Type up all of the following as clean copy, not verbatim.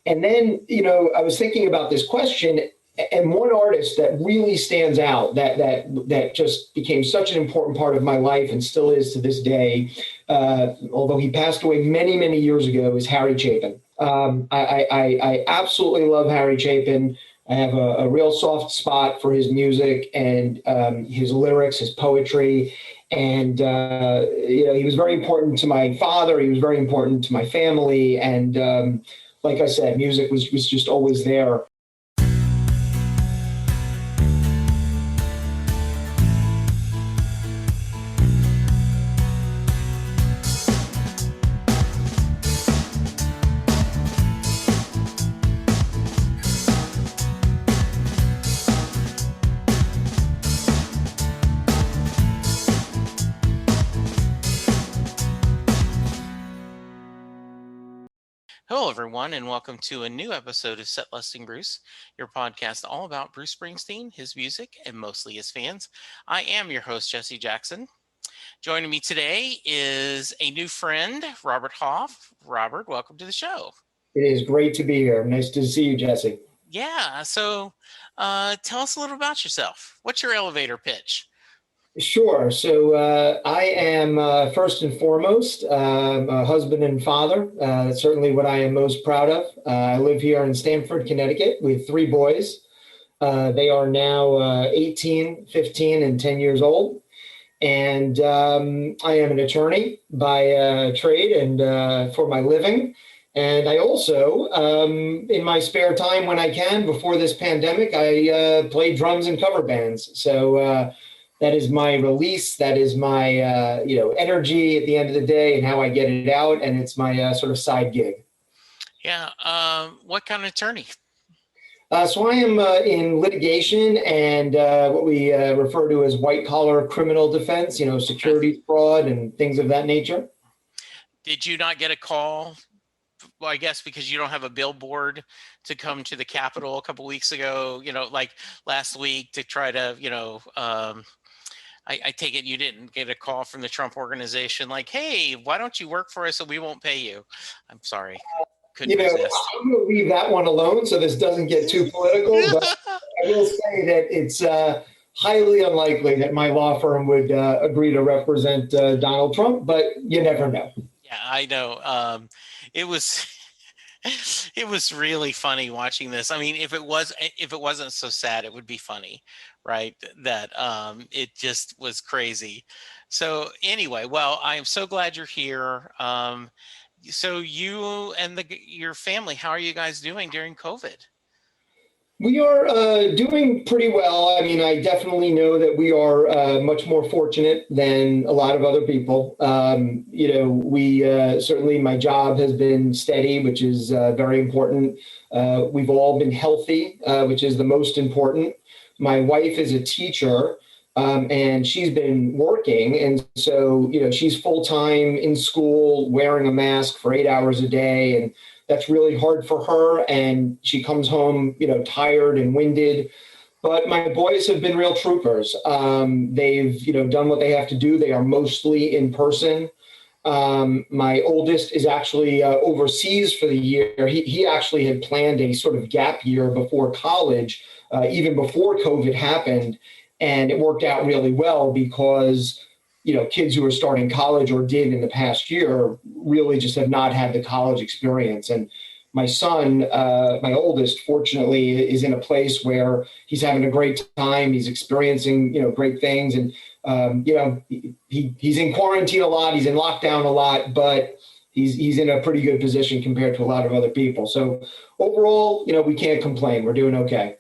And then, I was thinking about this question, and one artist that really stands out that just became such an important part of my life and still is to this day, although he passed away many, many years ago, is Harry Chapin. I absolutely love Harry Chapin. I have a real soft spot for his music and his lyrics, his poetry. And, he was very important to my father. He was very important to my family. And like I said, music was just always there. Hello, everyone, and welcome to a new episode of Set Lusting Bruce, your podcast all about Bruce Springsteen, his music, and mostly his fans. I am your host, Jesse Jackson. Joining me today is a new friend, Robert Hoff. Robert, welcome to the show. It is great to be here. Nice to see you, Jesse. Yeah, so tell us a little about yourself. What's your elevator pitch? Sure. So I am first and foremost a husband and father. That's certainly what I am most proud of. I live here in Stamford, Connecticut with three boys. They are now 18, 15, and 10 years old. And I am an attorney by trade and for my living. And I also, in my spare time when I can, before this pandemic, I play drums in cover bands. So that is my release. That is my, energy at the end of the day and how I get it out. And it's my sort of side gig. Yeah. What kind of attorney? So I am in litigation and what we refer to as white collar criminal defense, securities fraud and things of that nature. Did you not get a call? Well, I guess because you don't have a billboard to come to the Capitol a couple weeks ago, like last week to try to, I take it you didn't get a call from the Trump organization like, hey, why don't you work for us so we won't pay you? I'm sorry. Couldn't resist. I'm going to leave that one alone so this doesn't get too political, but I will say that it's highly unlikely that my law firm would agree to represent Donald Trump, but you never know. Yeah, I know. It was it was really funny watching this. I mean, if it wasn't so sad, it would be funny, right? That it just was crazy. So anyway, well, I am so glad you're here. So you and your family, how are you guys doing during COVID? We are doing pretty well. I mean, I definitely know that we are much more fortunate than a lot of other people. We certainly, my job has been steady, which is very important. We've all been healthy, which is the most important. My wife is a teacher, and she's been working. And so, she's full time in school, wearing a mask for 8 hours a day. And that's really hard for her. And she comes home, tired and winded. But my boys have been real troopers. They've, done what they have to do. They are mostly in person. My oldest is actually overseas for the year. He actually had planned a sort of gap year before college, even before COVID happened. And it worked out really well because kids who are starting college or did in the past year really just have not had the college experience. And my son, my oldest, fortunately, is in a place where he's having a great time. He's experiencing, great things. And, he's in quarantine a lot. He's in lockdown a lot, but he's in a pretty good position compared to a lot of other people. So overall, we can't complain. We're doing okay.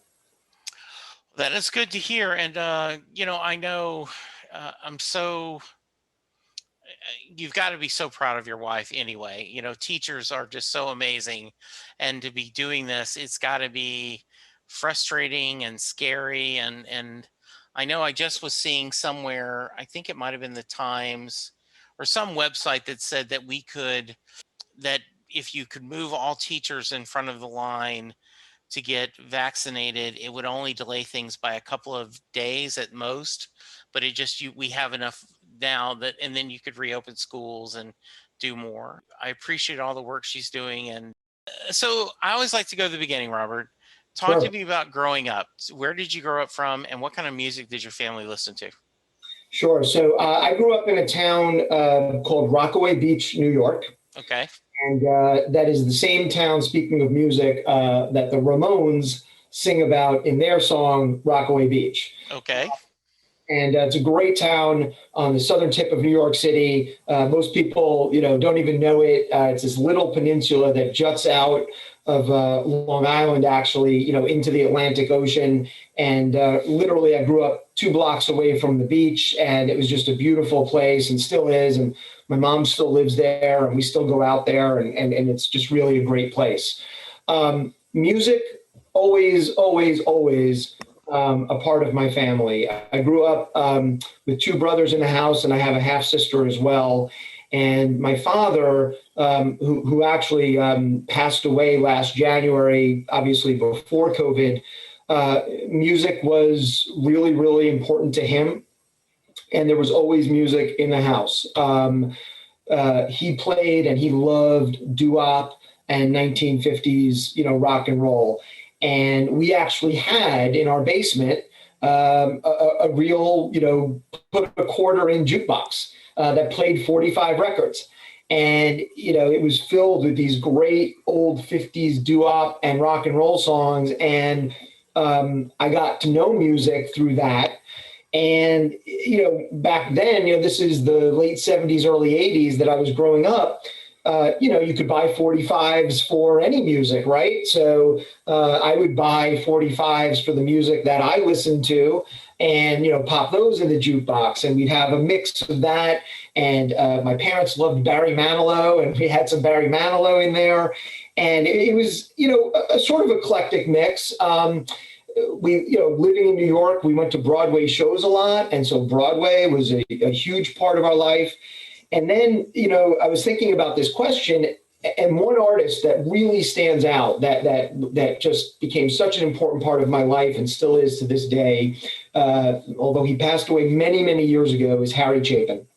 That is good to hear. And, I know you've got to be so proud of your wife anyway. Teachers are just so amazing. And to be doing this, it's got to be frustrating and scary. And I know I just was seeing somewhere, I think it might have been the Times or some website that said that if you could move all teachers in front of the line to get vaccinated, it would only delay things by a couple of days at most. But we have enough now and then you could reopen schools and do more. I appreciate all the work she's doing, and So I always like to go to the beginning, Robert. Talk to Sure. me about growing up. Where did you grow up from, and what kind of music did your family listen to? Sure. So I grew up in a town called Rockaway Beach, New York. Okay. And that is the same town, speaking of music, that the Ramones sing about in their song Rockaway Beach. Okay. And it's a great town on the southern tip of New York City. Most people, don't even know it. It's this little peninsula that juts out of Long Island, actually, into the Atlantic Ocean. And literally, I grew up 2 blocks away from the beach, and it was just a beautiful place, and still is. And my mom still lives there, and we still go out there, and it's just really a great place. Music, always, always, always a part of my family. I grew up with 2 brothers in the house, and I have a half sister as well. And my father, who actually passed away last January, obviously before COVID, music was really, really important to him. And there was always music in the house. He played and he loved doo-wop and 1950s, rock and roll. And we actually had in our basement a real, put a quarter in jukebox that played 45 records. And, it was filled with these great old 50s doo-wop and rock and roll songs. And I got to know music through that. And, back then, this is the late 70s, early 80s that I was growing up. You could buy 45s for any music, right? So I would buy 45s for the music that I listened to and, pop those in the jukebox. And we'd have a mix of that. And my parents loved Barry Manilow, and we had some Barry Manilow in there. And it was, a sort of eclectic mix. Living in New York, we went to Broadway shows a lot. And so Broadway was a huge part of our life. And then, I was thinking about this question, and one artist that really stands out that just became such an important part of my life and still is to this day, although he passed away many, many years ago, is Harry Chapin.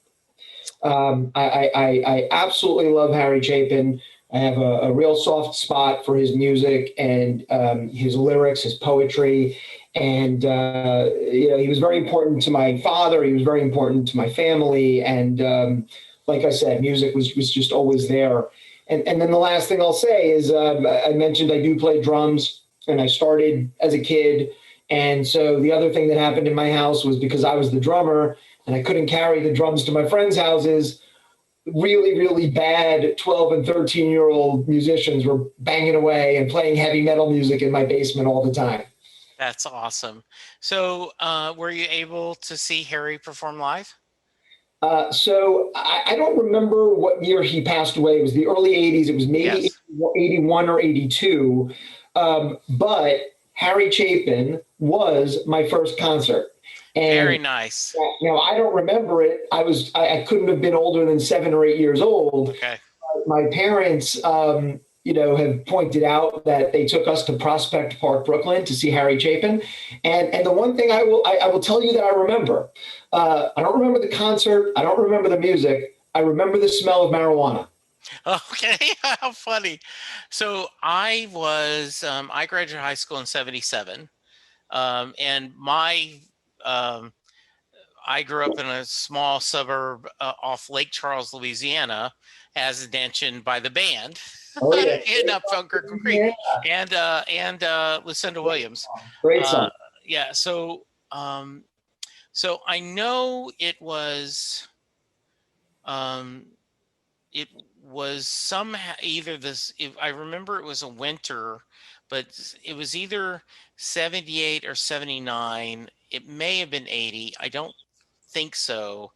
I absolutely love Harry Chapin. I have a real soft spot for his music and his lyrics, his poetry. And, he was very important to my father. He was very important to my family. And like I said, music was just always there. And then the last thing I'll say is I mentioned I do play drums, and I started as a kid. And so the other thing that happened in my house was, because I was the drummer and I couldn't carry the drums to my friends' houses, really, really bad 12 and 13-year-old musicians were banging away and playing heavy metal music in my basement all the time. That's awesome. So were you able to see Harry perform live? So I don't remember what year he passed away. It was the early 80s. It was maybe Yes. 81 or 82. But Harry Chapin was my first concert. Very And nice. I don't remember it. I couldn't have been older than 7 or 8 years old. Okay. My parents, have pointed out that they took us to Prospect Park, Brooklyn, to see Harry Chapin. And the one thing I will tell you that I remember, I don't remember the concert. I don't remember the music. I remember the smell of marijuana. Okay. How funny. So I graduated high school in 77. And um, I grew up in a small suburb off Lake Charles, Louisiana, as mentioned by the band Oh yeah, in up Dunkirk Creek, yeah, and Lucinda Williams. great Uh, song. yeah, so I know um, it was somehow either this. If I remember, it was a winter, but it was either 78 or 79. It may have been 80. I don't think so,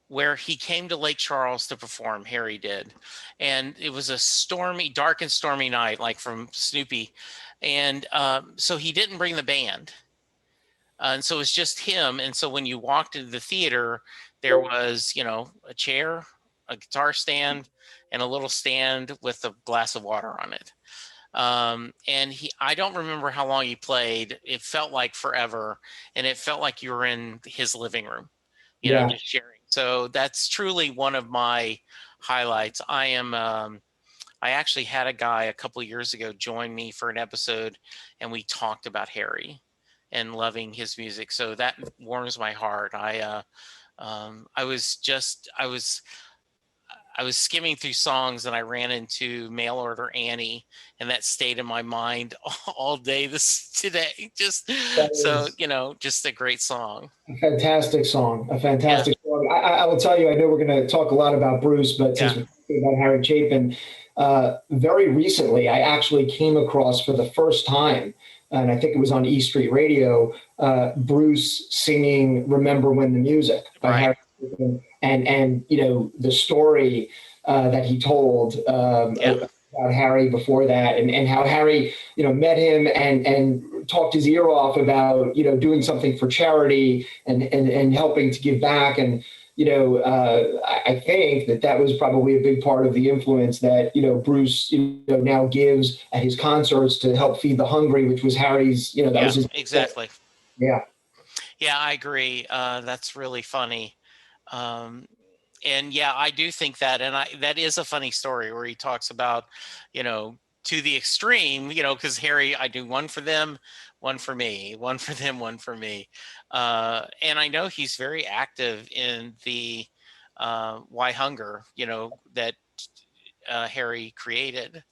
where he came to Lake Charles to perform. Harry did, and it was a stormy, dark and stormy night, like from Snoopy, and so he didn't bring the band, and so it's just him. And so when you walked into the theater, there was, a chair, a guitar stand, and a little stand with a glass of water on it. And I don't remember how long he played. It felt like forever, and it felt like you were in his living room, Yeah. just sharing. So that's truly one of my highlights. I actually had a guy a couple of years ago join me for an episode, and we talked about Harry and loving his music. So that warms my heart. I was skimming through songs, and I ran into Mail Order Annie, and that stayed in my mind all day today. Just That so, is just a great song. a fantastic song, a Yeah. fantastic song. I will tell you, I know we're going to talk a lot about Bruce, but since Yeah. we're talking about Harry Chapin, very recently, I actually came across for the first time, and I think it was on E Street Radio, Bruce singing "Remember When the Music" by Right. Harry Chapin, and the story that he told Yeah. about Harry before that, and how Harry met him and talked his ear off about doing something for charity and helping to give back. And I think that was probably a big part of the influence that Bruce now gives at his concerts to help feed the hungry, which was Harry's. That Yeah. was his. Exactly. Yeah. Yeah, I agree. That's really funny. Um, and yeah, I do think that, and that is a funny story where he talks about, to the extreme, because Harry, I do one for them, one for me, one for them, one for me. And I know he's very active in the Why Hunger, that Harry created.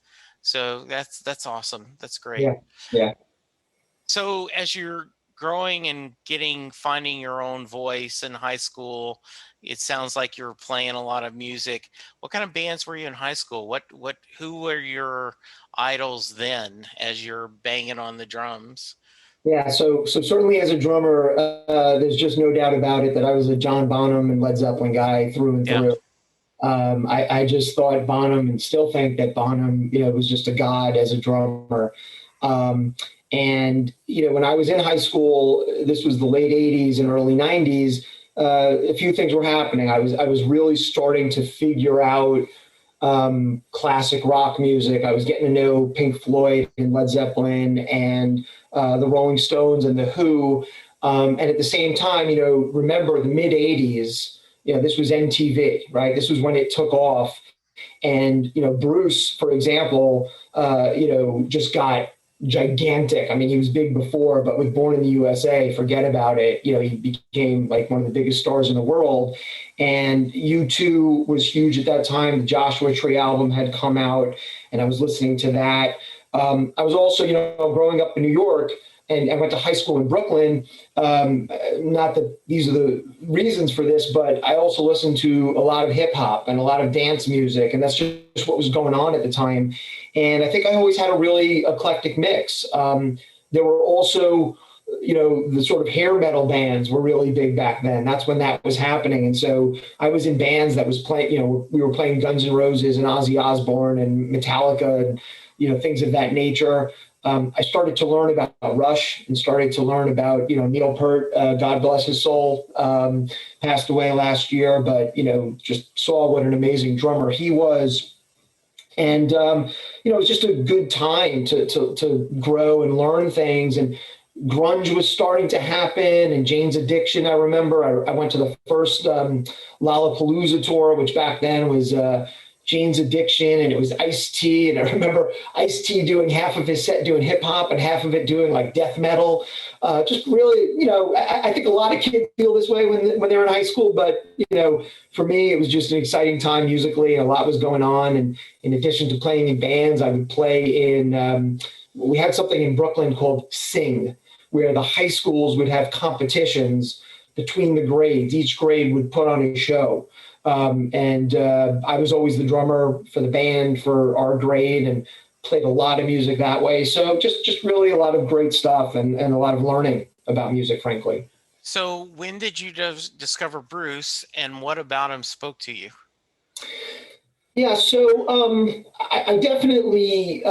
So that's awesome. That's great. Yeah. Yeah. So as you're growing and finding your own voice in high school, it sounds like you're playing a lot of music. What kind of bands were you in high school? Who were your idols then as you're banging on the drums? Yeah, so certainly as a drummer, there's just no doubt about it that I was a John Bonham and Led Zeppelin guy through and Yeah. through. I just thought Bonham, and still think that Bonham, was just a god as a drummer. And when I was in high school, this was the late '80s and early '90s. A few things were happening. I was really starting to figure out classic rock music. I was getting to know Pink Floyd and Led Zeppelin and the Rolling Stones and the Who. And at the same time, remember the mid '80s. This was MTV, right? This was when it took off. And Bruce, for example, just got gigantic. I mean, he was big before, but with Born in the USA, forget about it. He became like one of the biggest stars in the world. And U2 was huge at that time. The Joshua Tree album had come out, and I was listening to that. I was also, growing up in New York, and I went to high school in Brooklyn. Not that these are the reasons for this, but I also listened to a lot of hip hop and a lot of dance music, and that's just what was going on at the time. And I think I always had a really eclectic mix. There were also, the sort of hair metal bands were really big back then. That's when that was happening. And so I was in bands that was playing, we were playing Guns N' Roses and Ozzy Osbourne and Metallica and, things of that nature. I started to learn about Rush and started to learn about, Neil Peart, God bless his soul, passed away last year, but, just saw what an amazing drummer he was. And, it was just a good time to grow and learn things. And grunge was starting to happen, and Jane's Addiction. I remember I went to the first Lollapalooza tour, which back then was Jane's Addiction, and it was Ice-T. And I remember Ice-T doing half of his set doing hip hop and half of it doing like death metal. Just really, I think a lot of kids feel this way when they're in high school. But, for me, it was just an exciting time musically, and a lot was going on. And in addition to playing in bands, I would play in, we had something in Brooklyn called Sing, where the high schools would have competitions between the grades. Each grade would put on a show. And I was always the drummer for the band for our grade and played a lot of music that way. So just really a lot of great stuff and a lot of learning about music, frankly. So when did you discover Bruce, and what about him spoke to you? Yeah, so I definitely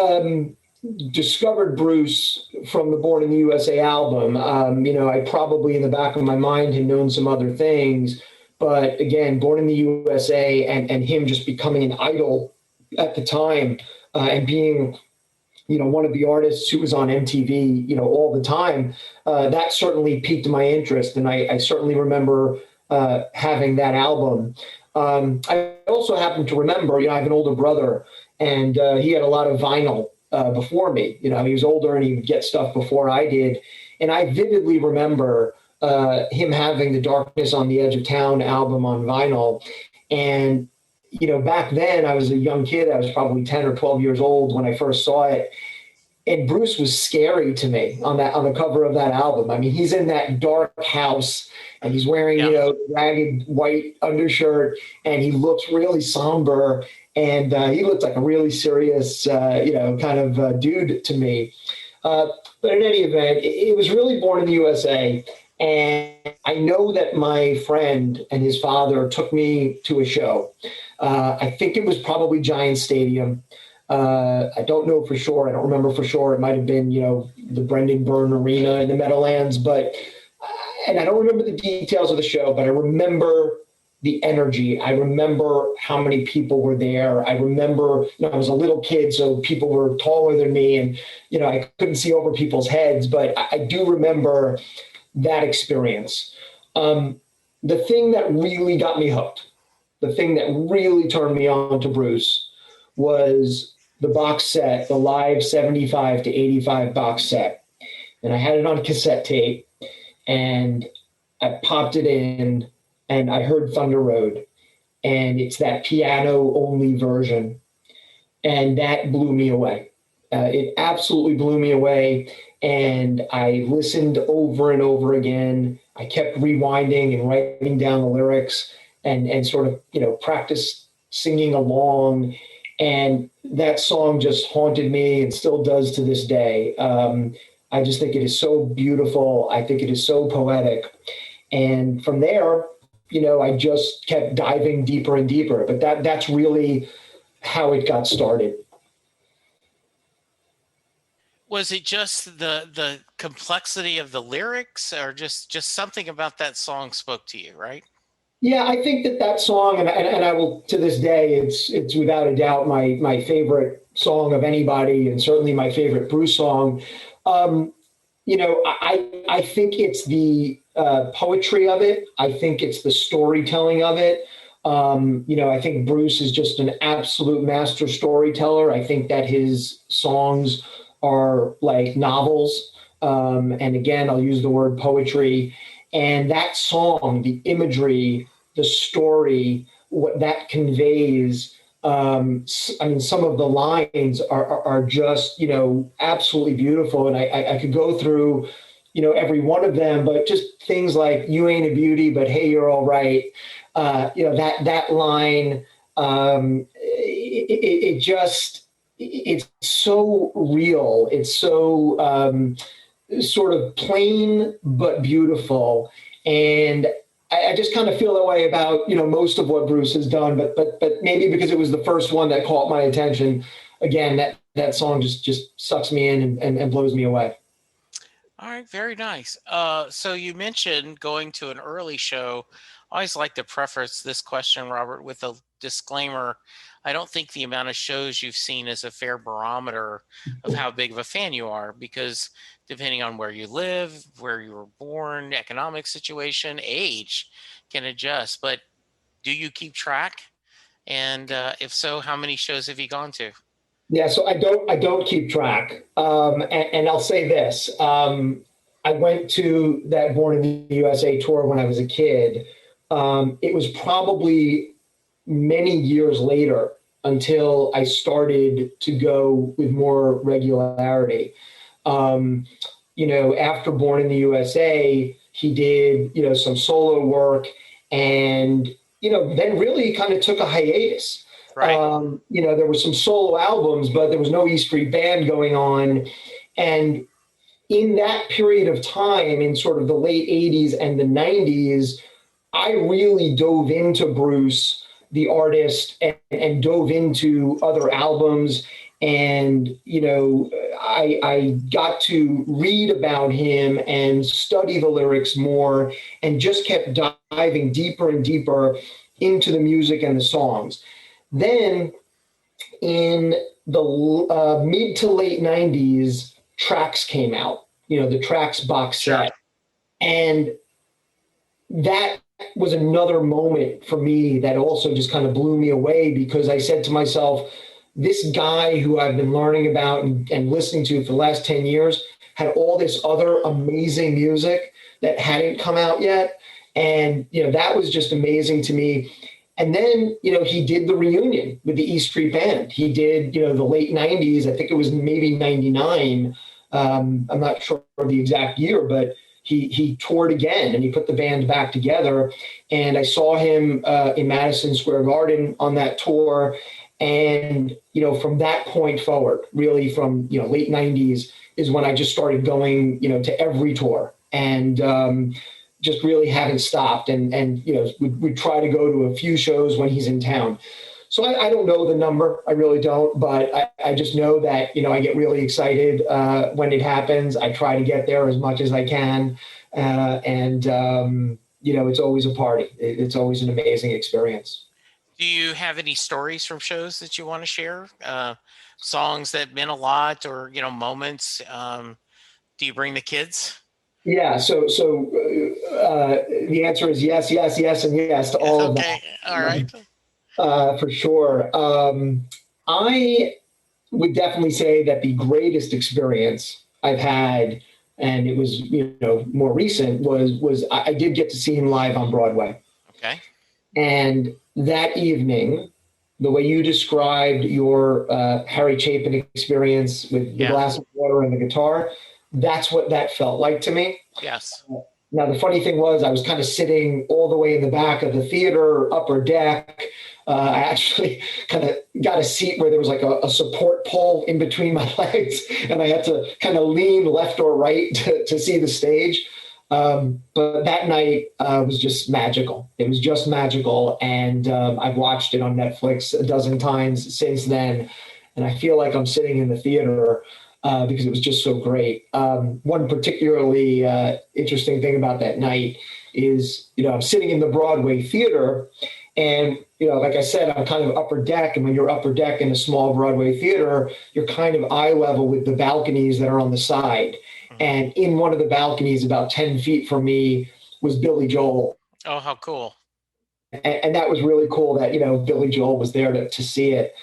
discovered Bruce from the Born in the USA album. I probably in the back of my mind had known some other things, but again, Born in the USA and him just becoming an idol at the time and being, one of the artists who was on MTV, all the time, that certainly piqued my interest. And I certainly remember having that album. I also happen to remember, I have an older brother, and he had a lot of vinyl before me. You know, he was older and he would get stuff before I did. And I vividly remember him having the Darkness on the Edge of Town album on vinyl. And, you know, back then I was a young kid. I was probably 10 or 12 years old when I first saw it. And Bruce was scary to me on the cover of that album. I mean, he's in that dark house and he's wearing, Yeah. you know, ragged white undershirt, and he looks really somber, and he looked like a really serious, you know, kind of dude to me. But in any event, it was really Born in the USA. And I know that my friend and his father took me to a show. I think it was probably Giant Stadium. I don't know for sure. I don't remember for sure. It might have been, you know, the Brendan Byrne Arena in the Meadowlands, and I don't remember the details of the show, but I remember the energy. I remember how many people were there. I remember, you know, I was a little kid, so people were taller than me, and, you know, I couldn't see over people's heads, but I do remember that experience. The thing that really got me hooked, the thing that really turned me on to Bruce was the box set, the live 75 to 85 box set. And I had it on cassette tape, and I popped it in, and I heard Thunder Road, and it's that piano only version. And that blew me away. It absolutely blew me away. And I listened over and over again. I kept rewinding and writing down the lyrics and sort of, you know, practice singing along. And that song just haunted me and still does to this day. I just think it is so beautiful. I think it is so poetic. And from there, you know, I just kept diving deeper and deeper. But that's really how it got started. Was it just the complexity of the lyrics, or just something about that song spoke to you, right? Yeah, I think that song, and I will, to this day, it's without a doubt my favorite song of anybody, and certainly my favorite Bruce song. You know, I think it's the poetry of it. I think it's the storytelling of it. You know, I think Bruce is just an absolute master storyteller. I think that his songs are like novels. And again, I'll use the word poetry. And that song, the imagery, the story, what that conveys, I mean, some of the lines are just, you know, absolutely beautiful. And I could go through, you know, every one of them, but just things like "You ain't a beauty, but hey, you're all right." You know, that line, it just, it's so real. It's so sort of plain but beautiful. And I just kind of feel that way about, you know, most of what Bruce has done, but maybe because it was the first one that caught my attention. Again, that song just sucks me in and blows me away. All right, very nice. So you mentioned going to an early show. I always like to preface this question, Robert, with a disclaimer. I don't think the amount of shows you've seen is a fair barometer of how big of a fan you are, because depending on where you live, where you were born, economic situation, age can adjust. But do you keep track? And if so, how many shows have you gone to? Yeah, so I don't keep track. And I'll say this. I went to that Born in the USA tour when I was a kid. It was probably many years later until I started to go with more regularity. You know, after Born in the USA, he did, you know, some solo work, and, you know, then really kind of took a hiatus. Right. You know, there were some solo albums, but there was no E Street Band going on. And in that period of time, in sort of the late 80s and the 90s, I really dove into Bruce, the artist, and dove into other albums. And, you know, I got to read about him and study the lyrics more, and just kept diving deeper and deeper into the music and the songs. Then in the mid to late 90s, Tracks came out, you know, the Tracks box set. Sure. And that was another moment for me that also just kind of blew me away, because I said to myself, this guy who I've been learning about and listening to for the last 10 years had all this other amazing music that hadn't come out yet. And, that was just amazing to me. And then, he did the reunion with the E Street Band. He did, the late 90s. I think it was maybe 99. I'm not sure the exact year, but he toured again and he put the band back together. And I saw him in Madison Square Garden on that tour. And, from that point forward, really from, late 90s is when I just started going, to every tour. And just really haven't stopped. And we try to go to a few shows when he's in town. So I don't know the number. I really don't. But I just know that, I get really excited when it happens. I try to get there as much as I can. It's always a party. It's always an amazing experience. Do you have any stories from shows that you want to share? Songs that meant a lot, or moments? Do you bring the kids? Yeah. So the answer is yes, yes, yes, and yes to all of that. Okay. All right. For sure. I would definitely say that the greatest experience I've had, and it was more recent, was I did get to see him live on Broadway. Okay. And that evening, the way you described your Harry Chapin experience with the glass of water and the guitar, that's what that felt like to me. Yes. Now, the funny thing was I was kind of sitting all the way in the back of the theater, upper deck. I actually kind of got a seat where there was like a support pole in between my legs, and I had to kind of lean left or right to see the stage. But that night was just magical. It was just magical. And I've watched it on Netflix a dozen times since then. And I feel like I'm sitting in the theater because it was just so great. One particularly interesting thing about that night is, I'm sitting in the Broadway theater and, like I said, I'm kind of upper deck. And when you're upper deck in a small Broadway theater, you're kind of eye level with the balconies that are on the side. And in one of the balconies, about 10 feet from me, was Billy Joel. Oh, how cool. And that was really cool that, Billy Joel was there to see it.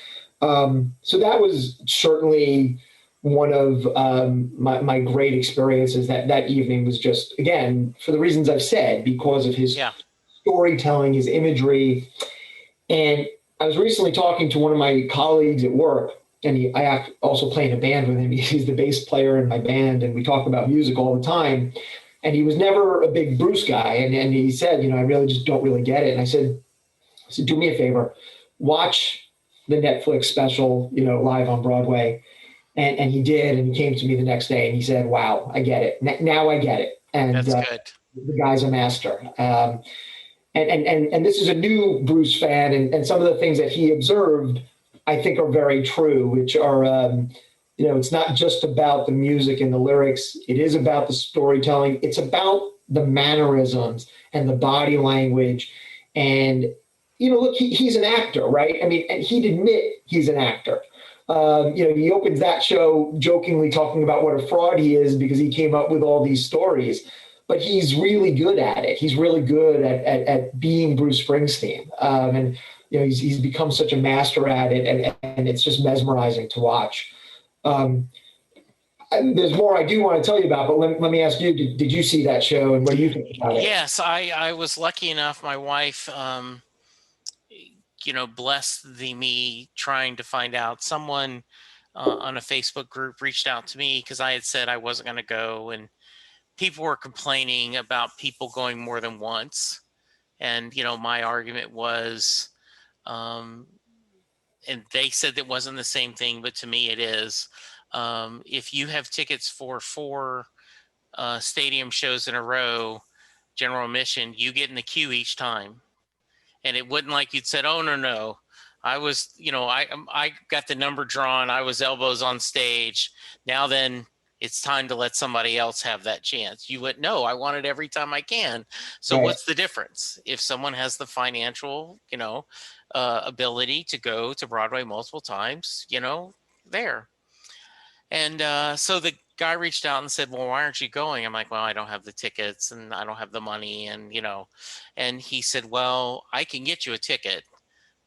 So that was certainly one of my great experiences. That evening was just, again, for the reasons I've said, because of his storytelling, his imagery. And I was recently talking to one of my colleagues at work, and I also play in a band with him. He's the bass player in my band, and we talk about music all the time. And he was never a big Bruce guy. And he said, I really just don't really get it. And I said, do me a favor, watch the Netflix special, live on Broadway. And he did. And he came to me the next day and he said, wow, I get it. Now I get it. And that's good. The guy's a master. And this is a new Bruce fan. And some of the things that he observed, I think, are very true, which are, it's not just about the music and the lyrics. It is about the storytelling. It's about the mannerisms and the body language. And, look, he's an actor, right? I mean, and he'd admit he's an actor. He opens that show jokingly talking about what a fraud he is because he came up with all these stories. But he's really good at it. He's really good at being Bruce Springsteen. And he's become such a master at it, and it's just mesmerizing to watch. There's more I do want to tell you about, but let me ask you, did you see that show, and what do you think about it? Yes, I was lucky enough. My wife, blessed me trying to find out. Someone on a Facebook group reached out to me because I had said I wasn't going to go, and people were complaining about people going more than once. And, my argument was, and they said it wasn't the same thing, but to me it is. If you have tickets for 4 stadium shows in a row, general admission, you get in the queue each time. And it wasn't like you'd said, oh, no. I was, I got the number drawn. I was elbows on stage. Now then, it's time to let somebody else have that chance. You went, no, I want it every time I can. So right. What's the difference? If someone has the financial, ability to go to Broadway multiple times, there. And so the guy reached out and said, well, why aren't you going? I'm like, well, I don't have the tickets and I don't have the money. And he said, well, I can get you a ticket.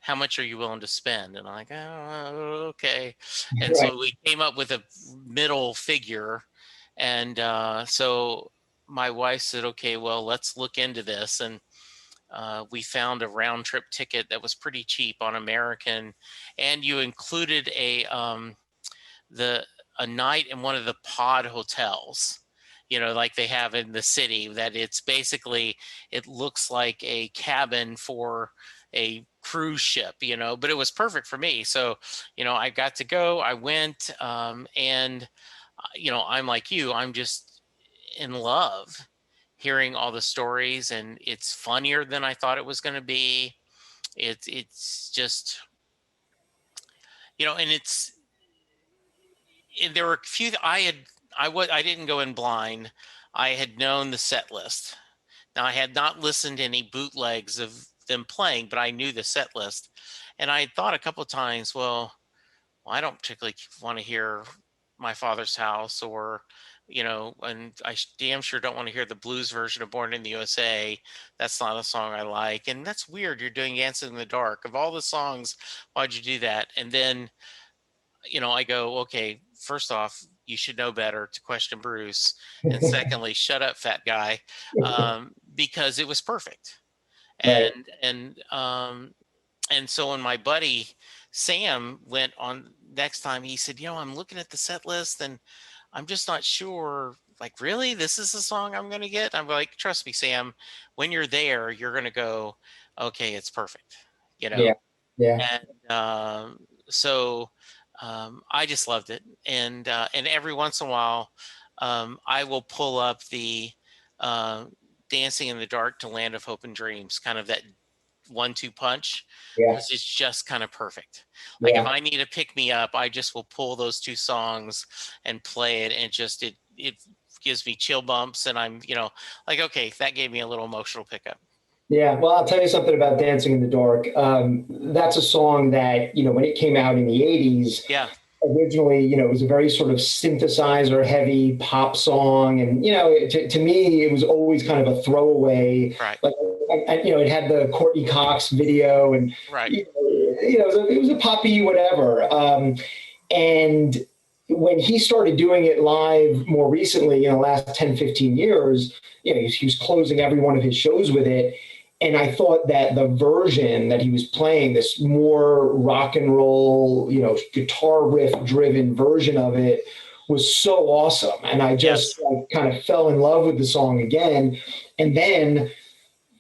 how much are you willing to spend? And I'm like, oh, okay. And Right. so we came up with a middle figure. And so my wife said, okay, well, let's look into this. And we found a round trip ticket that was pretty cheap on American, and you included the a night in one of the pod hotels, like they have in the city, that it's basically, it looks like a cabin for a cruise ship, but it was perfect for me. So, I got to go, I went, and I'm like you, I'm just in love hearing all the stories, and it's funnier than I thought it was going to be. It's just, and there were a few that I didn't go in blind. I had known the set list. Now, I had not listened to any bootlegs of them playing, but I knew the set list. And I had thought a couple of times, well, I don't particularly want to hear My Father's House, or, and I damn sure don't want to hear the blues version of Born in the USA. That's not a song I like. And that's weird. You're doing Dancing in the Dark. Of all the songs, why'd you do that? And then, I go, okay, first off, you should know better to question Bruce. And secondly, shut up, fat guy, because it was perfect. Right. And so when my buddy Sam went on next time, he said, I'm looking at the set list and I'm just not sure, like, really, this is the song I'm going to get? I'm like, trust me, Sam, when you're there, you're going to go, okay, it's perfect, Yeah. Yeah. and so I just loved it. And every once in a while, I will pull up the uh, Dancing in the Dark to Land of Hope and Dreams, kind of that 1-2 punch, Yeah. because it's just kind of perfect. Like, if Yeah. I need to pick me up, I just will pull those two songs and play it, and it gives me chill bumps, and I'm like, okay, that gave me a little emotional pickup. Yeah. Well, I'll tell you something about Dancing in the Dark. That's a song that, when it came out in the 80s, Yeah. originally, it was a very sort of synthesizer heavy pop song. And, to me, it was always kind of a throwaway. Right. Like, it had the Courtney Cox video, and, Right. it was a poppy whatever. And when he started doing it live more recently, in the last 10, 15 years, he was closing every one of his shows with it. And I thought that the version that he was playing, this more rock and roll, guitar riff driven version of it, was so awesome. And I just kind of fell in love with the song again. And then,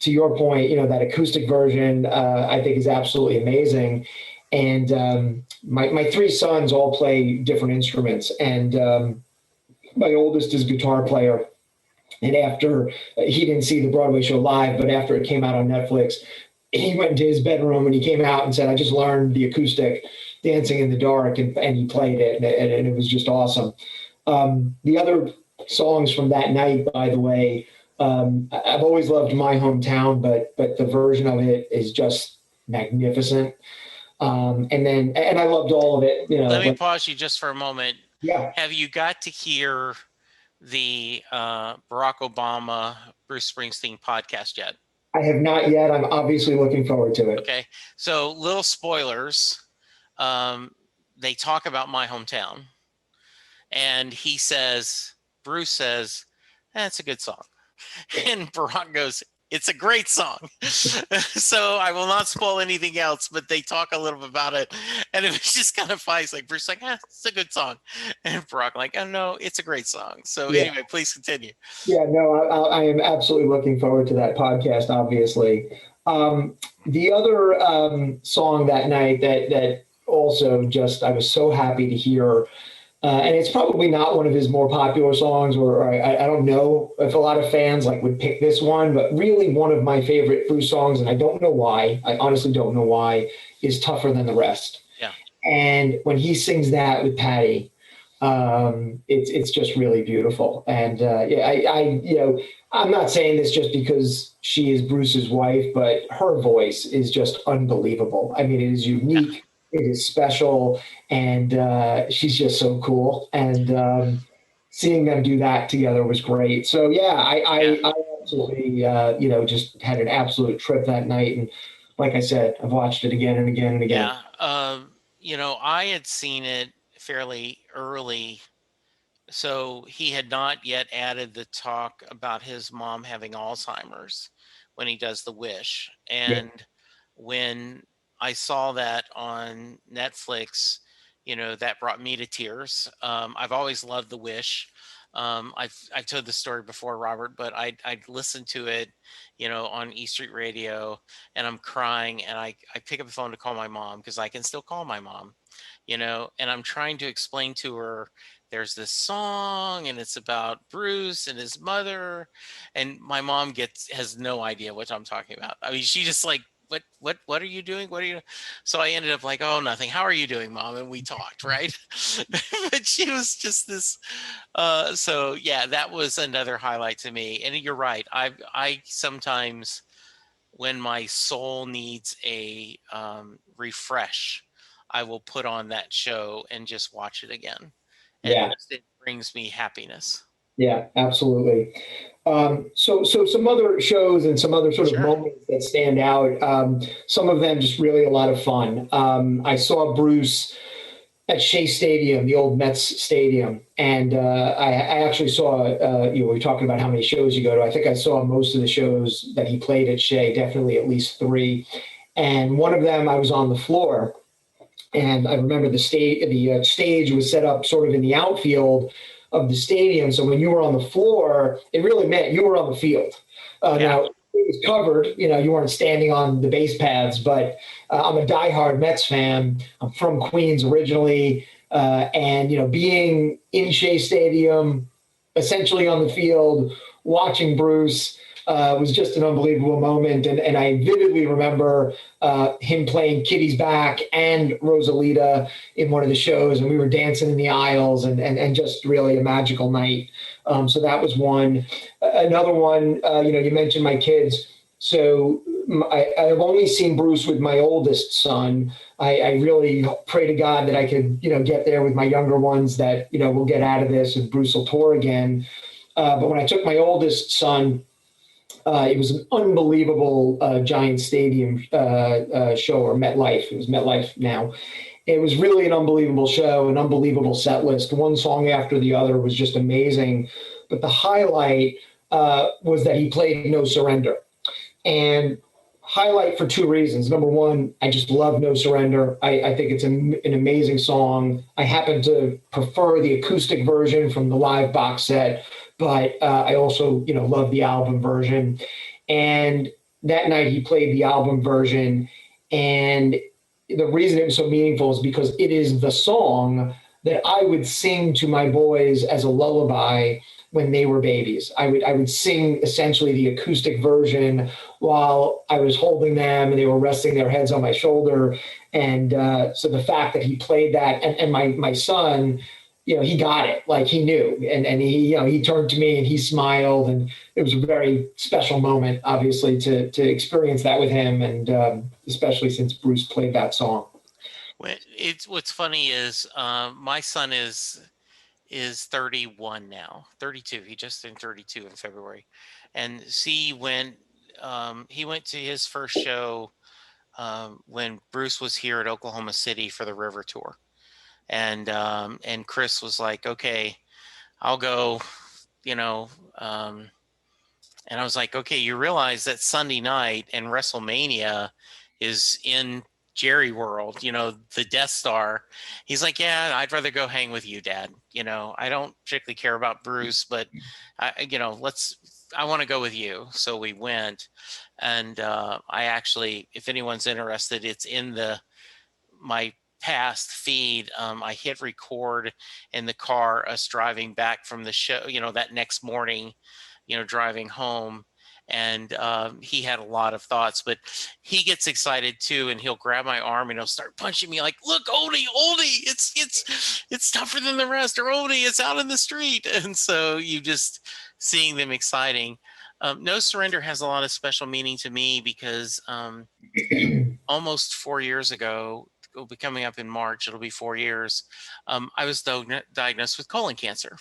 to your point, that acoustic version, I think, is absolutely amazing. And my three sons all play different instruments. And my oldest is a guitar player. And after he didn't see the Broadway show live, but after it came out on Netflix, he went into his bedroom and he came out and said, I just learned the acoustic Dancing in the Dark, and he played it, and it was just awesome. The other songs from that night, by the way, I've always loved My Hometown, but the version of it is just magnificent. And I loved all of it. Let me pause you just for a moment. Yeah. Have you got to hear the Barack Obama, Bruce Springsteen podcast yet? I have not yet. I'm obviously looking forward to it. Okay. So, little spoilers. They talk about My Hometown. And Bruce says, that's a good song. And Barack goes, it's a great song. So I will not spoil anything else, but they talk a little bit about it. And it was just kind of funny. It's like, Bruce like, it's a good song. And Barack like, oh no, it's a great song. So anyway, please continue. Yeah, no, I am absolutely looking forward to that podcast, obviously. The other song that night that also just, I was so happy to hear, and it's probably not one of his more popular songs, or I don't know if a lot of fans would pick this one, but really one of my favorite Bruce songs, and I don't know why, I honestly don't know why, is Tougher Than the Rest. Yeah. And when he sings that with Patty, it's just really beautiful. And I'm not saying this just because she is Bruce's wife, but her voice is just unbelievable. I mean, it is unique. It is special, and she's just so cool. And seeing them do that together was great. So I absolutely, just had an absolute trip that night. And like I said, I've watched it again and again and again. Yeah. I had seen it fairly early. So he had not yet added the talk about his mom having Alzheimer's when he does The Wish. Yeah, And when I saw that on Netflix, that brought me to tears. I've always loved The Wish. I've told the story before, Robert, but I'd listen to it, on E Street Radio, and I'm crying, and I pick up the phone to call my mom because I can still call my mom, and I'm trying to explain to her there's this song and it's about Bruce and his mother, and my mom has no idea what I'm talking about. I mean, she just like, what are you doing, what are you, so I ended up like, oh, nothing, how are you doing, mom? And we talked, right? But she was just this, so yeah, that was another highlight to me. And you're right, I sometimes, when my soul needs a refresh, I will put on that show and just watch it again. And yeah, just, it brings me happiness. yeah, absolutely. So some other shows and some other sort of Sure. moments that stand out. Some of them just really a lot of fun. I saw Bruce at Shea Stadium, the old Mets stadium, and I actually saw. We were talking about how many shows you go to. I think I saw most of the shows that he played at Shea, definitely at least three. And one of them, I was on the floor, and I remember the stage was set up sort of in the outfield of the stadium. So when you were on the floor, it really meant you were on the field. Yeah. Now it was covered, you weren't standing on the base paths, but I'm a diehard Mets fan. I'm from Queens originally, and being in Shea Stadium, essentially on the field, watching Bruce. Was just an unbelievable moment. And I vividly remember him playing Kitty's Back and Rosalita in one of the shows, and we were dancing in the aisles, and just really a magical night. So that was one. Another one, you mentioned my kids. So I've only seen Bruce with my oldest son. I really pray to God that I could, get there with my younger ones, that, we'll get out of this and Bruce will tour again. But when I took my oldest son, it was an unbelievable Giant Stadium show, or MetLife. It was MetLife now. It was really an unbelievable show, an unbelievable set list. One song after the other was just amazing. But the highlight was that he played No Surrender. And highlight for two reasons. Number one, I just love No Surrender. I think it's an amazing song. I happen to prefer the acoustic version from the live box set, but I also, love the album version. And that night he played the album version. And the reason it was so meaningful is because it is the song that I would sing to my boys as a lullaby when they were babies. I would sing essentially the acoustic version while I was holding them and they were resting their heads on my shoulder. And so the fact that he played that, and my son, he got it, like he knew, and he turned to me and he smiled, and it was a very special moment, obviously, to experience that with him, and especially since Bruce played that song. It's what's funny is my son is 31 now, 32. He just turned 32 in February, and see, when he went to his first show when Bruce was here at Oklahoma City for the River Tour, and Chris was like, okay, I'll go, you know, um, and I was like, okay, you realize that Sunday night and WrestleMania is in Jerry World, the Death Star. He's like, yeah, I'd rather go hang with you, Dad. I don't particularly care about Bruce, but I want to go with you. So we went, and I actually, if anyone's interested, it's in my past feed. I hit record in the car, us driving back from the show, that next morning, driving home. And he had a lot of thoughts, but he gets excited too, and he'll grab my arm and he'll start punching me like, look, Odie, it's tougher than the rest, or Odie, it's out in the street. And so you just seeing them exciting. No Surrender has a lot of special meaning to me because almost 4 years ago, it'll be coming up in March, it'll be 4 years, I was diagnosed with colon cancer.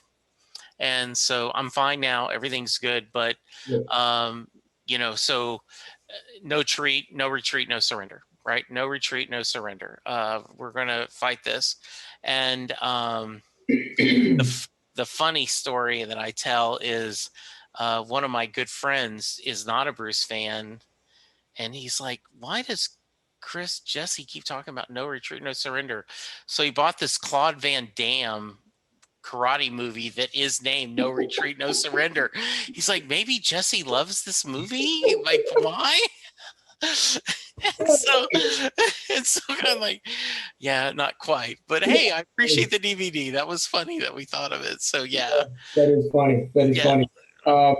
And so I'm fine now, everything's good. But, Yeah. so no retreat, no retreat, no surrender, right? No retreat, no surrender. We're going to fight this. And the funny story that I tell is one of my good friends is not a Bruce fan. And he's like, why does Chris Jesse keep talking about no retreat, no surrender? So he bought this Claude Van Damme karate movie that is named No Retreat, No Surrender. He's like, maybe Jesse loves this movie? Like, why? so it's so kind of like, yeah, not quite. But hey, I appreciate the DVD. That was funny that we thought of it. So yeah. That is funny. That is Yeah. funny. A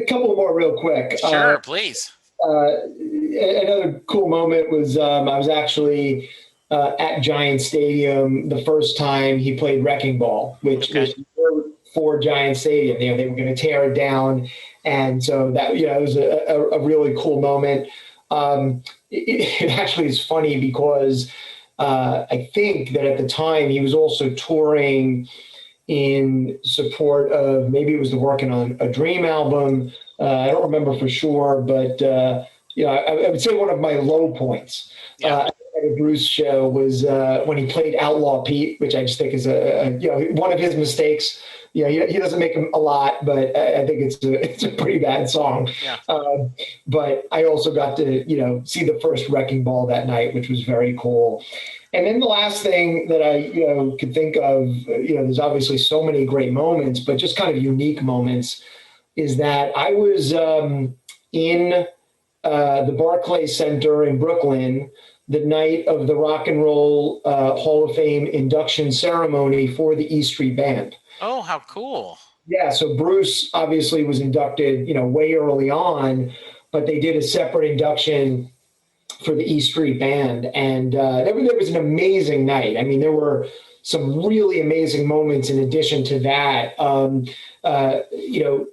couple more real quick. Sure, please. Another cool moment was I was actually at Giant Stadium the first time he played Wrecking Ball, which was for Giant Stadium. You know, they were going to tear it down, and so that, you know, it was a really cool moment. It actually is funny because I think that at the time he was also touring in support of, maybe it was the Working on a Dream album. I don't remember for sure, but you know, I would say one of my low points at a Bruce show was when he played Outlaw Pete, which I just think is you know, one of his mistakes. You know, he doesn't make them a lot, but I think it's a pretty bad song. Yeah. But I also got to, you know, see the first Wrecking Ball that night, which was very cool. And then the last thing that I, you know, could think of, you know, there's obviously so many great moments, but just kind of unique moments, is that I was in the Barclays Center in Brooklyn the night of the Rock and Roll Hall of Fame induction ceremony for the E Street Band. Oh, how cool. Yeah, so Bruce obviously was inducted, you know, way early on, but they did a separate induction for the E Street Band. And there was an amazing night. I mean, there were some really amazing moments in addition to that. You know,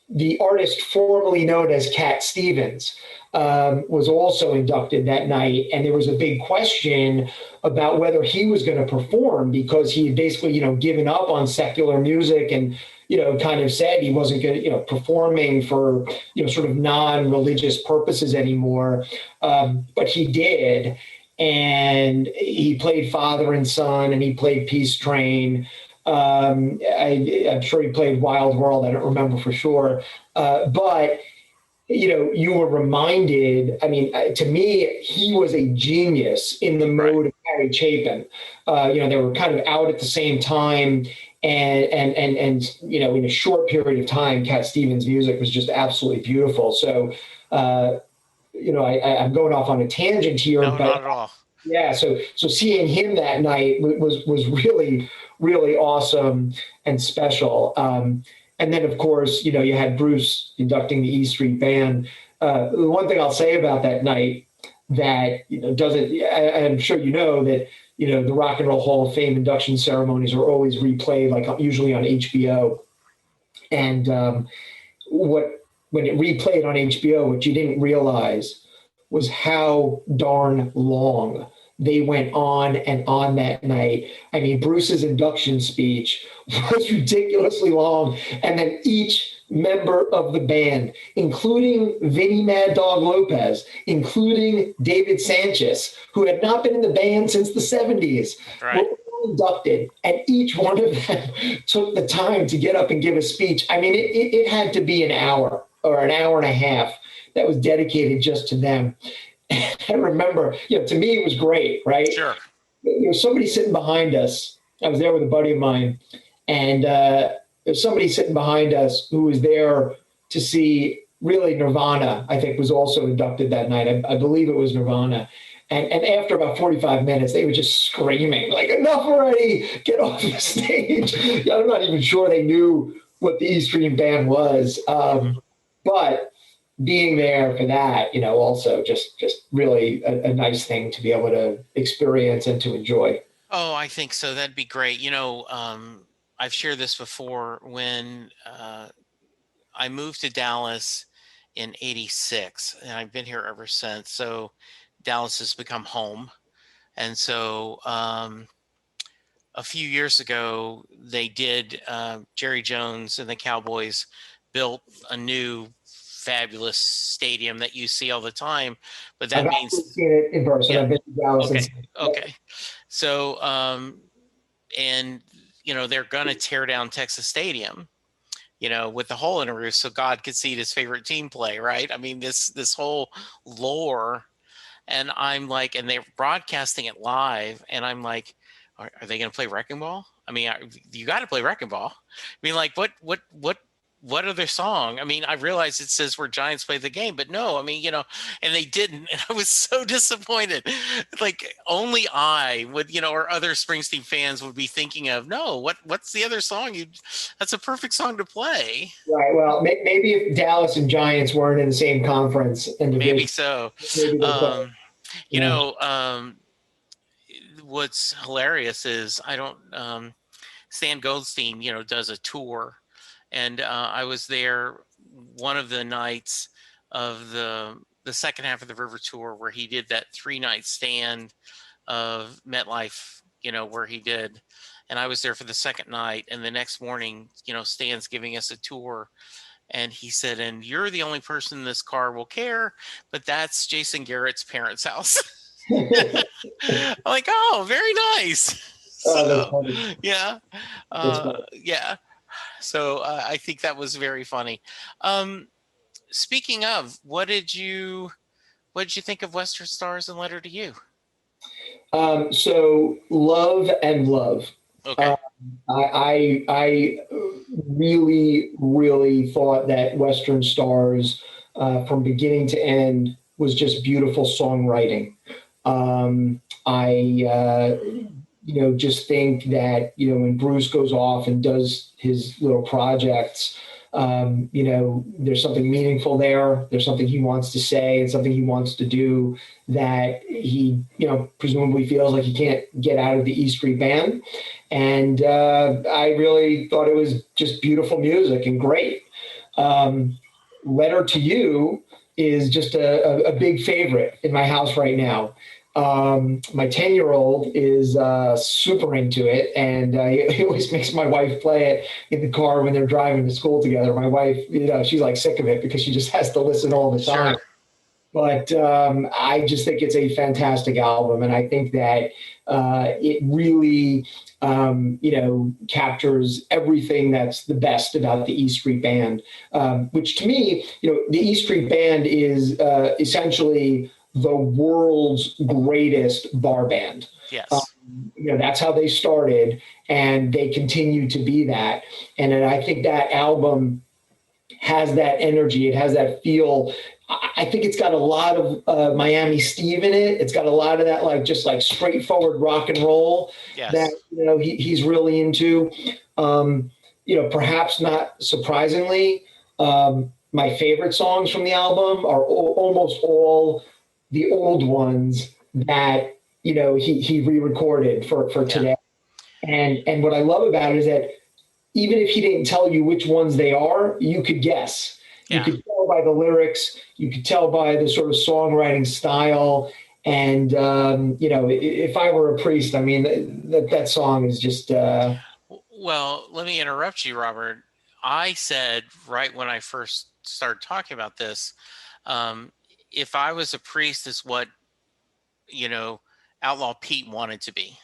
the artist formerly known as Cat Stevens was also inducted that night. And there was a big question about whether he was going to perform, because he had basically, you know, given up on secular music and, you know, kind of said he wasn't going to, you know, performing for, you know, sort of non-religious purposes anymore. But he did. And he played Father and Son, and he played Peace Train. I'm sure he played Wild World. I don't remember for sure. But, you know, you were reminded, I mean, to me, he was a genius in the mode of Harry Chapin. You know, they were kind of out at the same time. And you know, in a short period of time, Cat Stevens' music was just absolutely beautiful. So, you know, I'm going off on a tangent here. No, but not at all. Yeah, so seeing him that night was really, really awesome and special. And then, of course, you know, you had Bruce inducting the E Street Band. The one thing I'll say about that night that, you know, I'm sure you know that, you know, the Rock and Roll Hall of Fame induction ceremonies are always replayed, like usually on HBO. And when it replayed on HBO, what you didn't realize was how darn long they went on and on that night. I mean, Bruce's induction speech was ridiculously long. And then each member of the band, including Vinnie Mad Dog Lopez, including David Sanchez, who had not been in the band since the 70s, were all inducted. And each one of them took the time to get up and give a speech. I mean, it had to be an hour or an hour and a half that was dedicated just to them. I remember, you know, to me, it was great, right? Sure. There was somebody sitting behind us. I was there with a buddy of mine, and there's somebody sitting behind us who was there to see really Nirvana, I think, was also inducted that night. I believe it was Nirvana. And after about 45 minutes, they were just screaming, like, enough already, get off the stage. I'm not even sure they knew what the E Street Band was. But being there for that, you know, also just really a nice thing to be able to experience and to enjoy. Oh, I think so. That'd be great. You know, I've shared this before. When I moved to Dallas in '86, and I've been here ever since. So Dallas has become home. And so a few years ago, they did, Jerry Jones and the Cowboys built a new fabulous stadium that you see all the time, but I've that actually means, seen it in person. yeah, I've been to Dallas and okay, okay. So, and they're going to tear down Texas Stadium, with the hole in the roof so God could see his favorite team play, right? I mean, this whole lore, and I'm like, and they're broadcasting it live, and I'm like, are they going to play Wrecking Ball? I mean, you got to play Wrecking Ball. I mean, like, what other song? I mean, I realize it says where Giants play the game, but no, I mean, and they didn't, and I was so disappointed. Like, only I would, or other Springsteen fans would be thinking of, no, what's the other song? That's a perfect song to play. right. Well, maybe if Dallas and Giants weren't in the same conference and Maybe division, so. maybe they play. You Yeah. know, what's hilarious is I don't Stan Goldstein, does a tour, and I was there one of the nights of the second half of the River Tour where he did that 3-night stand of MetLife, where he did, and I was there for the second night, and the next morning, Stan's giving us a tour, and he said, and you're the only person in this car will care, but that's Jason Garrett's parents' house. I'm like, oh, very nice. That's So, funny. yeah, That's funny. yeah. So I think that was very funny. Um, Speaking of, what did you think of Western Stars and Letter to You? So love and love. Okay. Um, I really, really thought that Western Stars, from beginning to end, was just beautiful songwriting. I just think that, when Bruce goes off and does his little projects, there's something meaningful there. There's something he wants to say and something he wants to do that he, presumably feels like he can't get out of the E Street Band. And I really thought it was just beautiful music and great. Letter to You is just a big favorite in my house right now. My 10-year-old is super into it, and he always makes my wife play it in the car when they're driving to school together. My wife, she's like sick of it because she just has to listen all the time. Sure. But I just think it's a fantastic album, and I think that it really, captures everything that's the best about the E Street Band. Which to me, the E Street Band is essentially the world's greatest bar band. Yes. That's how they started, and they continue to be that. And then I think that album has that energy. It has that feel. I think it's got a lot of Miami Steve in it. It's got a lot of that, just straightforward rock and roll that Yes. he's really into. Perhaps not surprisingly, my favorite songs from the album are almost all the old ones that he re-recorded for Yeah. today. And what I love about it is that even if he didn't tell you which ones they are, you could guess. You Yeah. could tell by the lyrics. You could tell by the sort of songwriting style. And if I were a priest, I mean, that song is just. Well, let me interrupt you, Robert. I said right when I first started talking about this, um, if I was a priest, is what you know, Outlaw Pete wanted to be.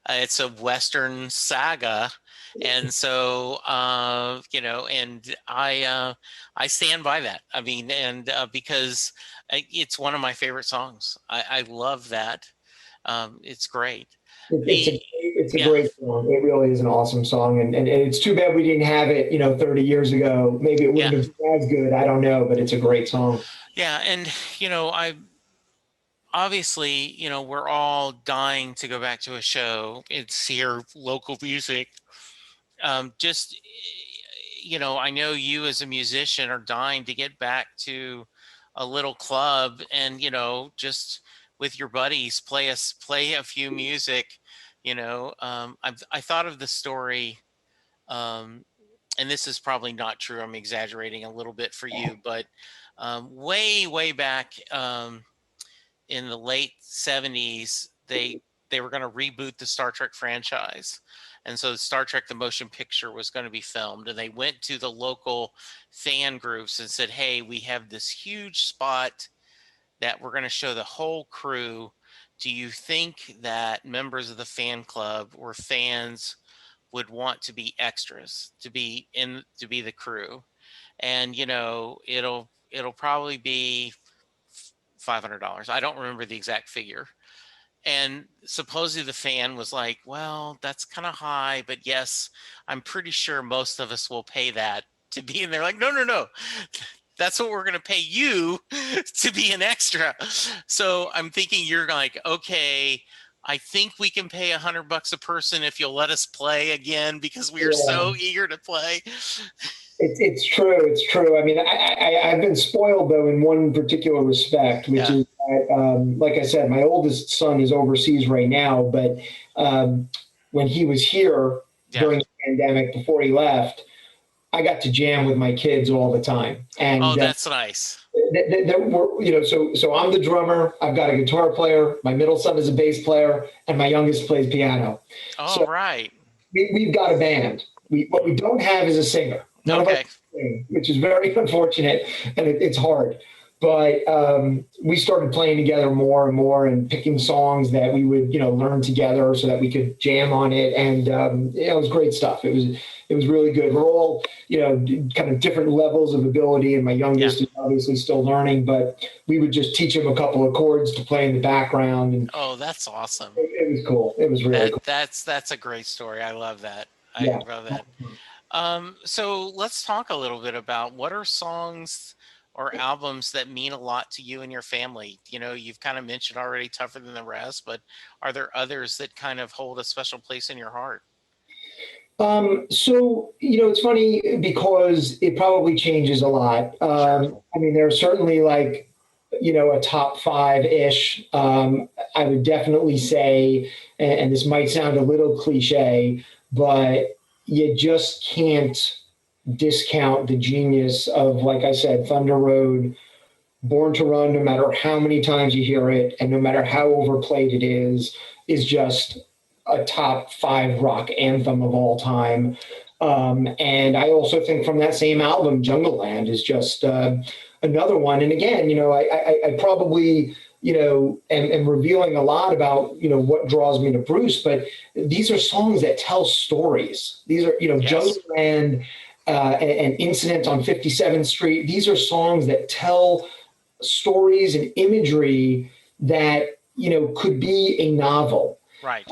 It's a Western saga, and so and I stand by that. I mean, and because it's one of my favorite songs. I love that. It's great. The It's a Yeah, great song. It really is an awesome song, and it's too bad we didn't have it, 30 years ago. Maybe it wouldn't yeah, have been as good. I don't know, but it's a great song. yeah, and I obviously we're all dying to go back to a show. It's here, local music. Just I know you as a musician are dying to get back to a little club and just with your buddies play a few music. I thought of the story, um, and this is probably not true. I'm exaggerating a little bit for you, but way back in the late 70s, they they were going to reboot the Star Trek franchise. And so Star Trek, the motion picture, was going to be filmed. And they went to the local fan groups and said, hey, we have this huge spot that we're going to show the whole crew. Do you think that members of the fan club or fans would want to be extras, to be the crew? And, you know, it'll probably be $500. I don't remember the exact figure. And supposedly the fan was like, well, that's kind of high, but yes, I'm pretty sure most of us will pay that to be in there. Like, no, no, no. That's what we're going to pay you to be an extra. So I'm thinking you're like, okay, I think we can pay $100 a person if you'll let us play again, because we are so eager to play. It's true. It's true. I mean, I've been spoiled, though, in one particular respect, which is that, like I said, my oldest son is overseas right now. But when he was here during the pandemic, before he left, I got to jam with my kids all the time. And that's nice. So I'm the drummer. I've got a guitar player. My middle son is a bass player, and my youngest plays piano. Oh, right. We've got a band. What we don't have is a singer. None of us sing, which is very unfortunate, and it's hard. But we started playing together more and more, and picking songs that we would, learn together so that we could jam on it. And it was great stuff. It was really good. We're all, kind of different levels of ability, and my youngest is obviously still learning. But we would just teach him a couple of chords to play in the background. And oh, that's awesome. It was cool. It was really cool. That's a great story. I love that. I love that. So let's talk a little bit about what are songs or albums that mean a lot to you and your family. You've kind of mentioned already Tougher Than the Rest, but are there others that kind of hold a special place in your heart? So, it's funny because it probably changes a lot. Sure. I mean, there's certainly like, a top five-ish. I would definitely say, and this might sound a little cliche, but you just can't discount the genius of, like I said, Thunder Road, Born to Run, no matter how many times you hear it and no matter how overplayed it is just a top five rock anthem of all time. And I also think from that same album, Jungle Land is just another one. And again, I probably, am revealing a lot about, what draws me to Bruce, but these are songs that tell stories. These are, Jungle Land, and Incident on 57th Street. These are songs that tell stories and imagery that, could be a novel. Right.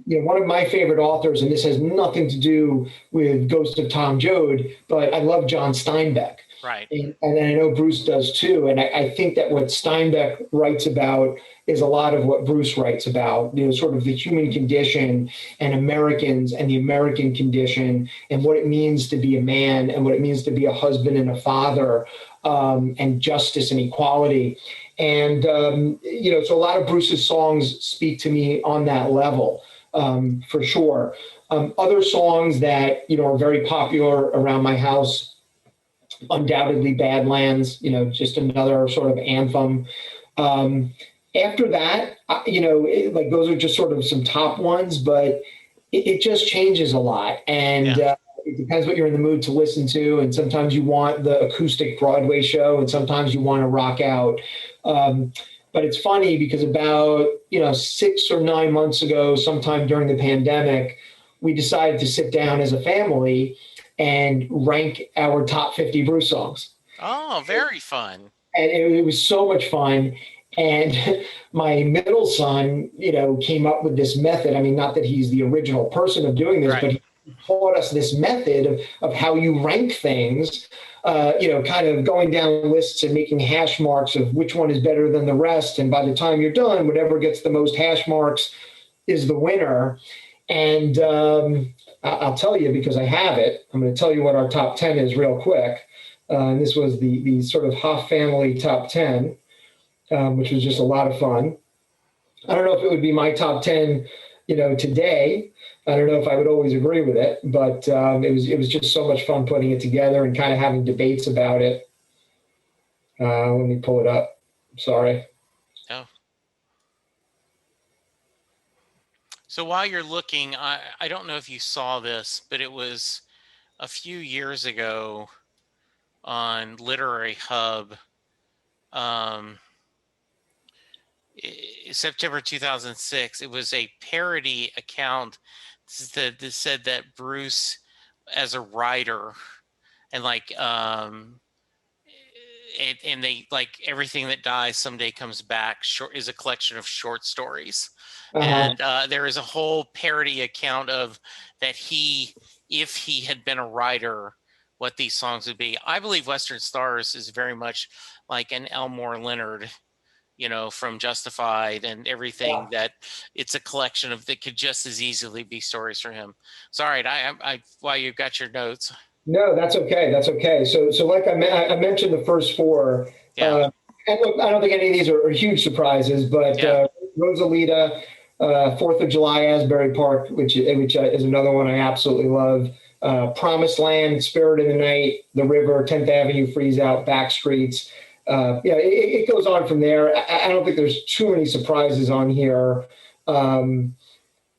One of my favorite authors, and this has nothing to do with Ghost of Tom Joad, but I love John Steinbeck. Right. And I know Bruce does too. And I think that what Steinbeck writes about is a lot of what Bruce writes about, sort of the human condition and Americans and the American condition and what it means to be a man and what it means to be a husband and a father, and justice and equality. And, so a lot of Bruce's songs speak to me on that level, for sure. Other songs that, are very popular around my house, undoubtedly Badlands, just another sort of anthem. After that, like those are just sort of some top ones, but it just changes a lot. And it depends what you're in the mood to listen to. And sometimes you want the acoustic Broadway show, and sometimes you want to rock out. But it's funny because about, 6 or 9 months ago, sometime during the pandemic, we decided to sit down as a family and rank our top 50 Bruce songs. Oh, very fun. And it was so much fun. And my middle son, came up with this method. I mean, not that he's the original person of doing this, but he taught us this method of how you rank things, kind of going down lists and making hash marks of which one is better than the rest. And by the time you're done, whatever gets the most hash marks is the winner. And I'll tell you, because I have it, I'm going to tell you what our top 10 is real quick. And this was the sort of Hoff family top 10, which was just a lot of fun. I don't know if it would be my top 10, today. I don't know if I would always agree with it, but it was just so much fun putting it together and kind of having debates about it. Let me pull it up. Sorry. Oh. So while you're looking, I don't know if you saw this, but it was a few years ago on Literary Hub, um, September 2006. It was a parody account that said that Bruce, as a writer, and and they like everything that dies someday comes back short is a collection of short stories. Uh-huh. And there is a whole parody account of that if he had been a writer, what these songs would be. I believe Western Stars is very much like an Elmore Leonard, from Justified and everything, that it's a collection of that could just as easily be stories for him. Sorry, I while you've got your notes. No, that's okay. That's okay. So like I mentioned the first four, Yeah. and look, I don't think any of these are huge surprises, but Yeah. Rosalita, Fourth of July, Asbury Park, which is another one I absolutely love. Promised Land, Spirit in the Night, The River, 10th Avenue, Freeze Out, Back Streets. It goes on from there. I don't think there's too many surprises on here. Um,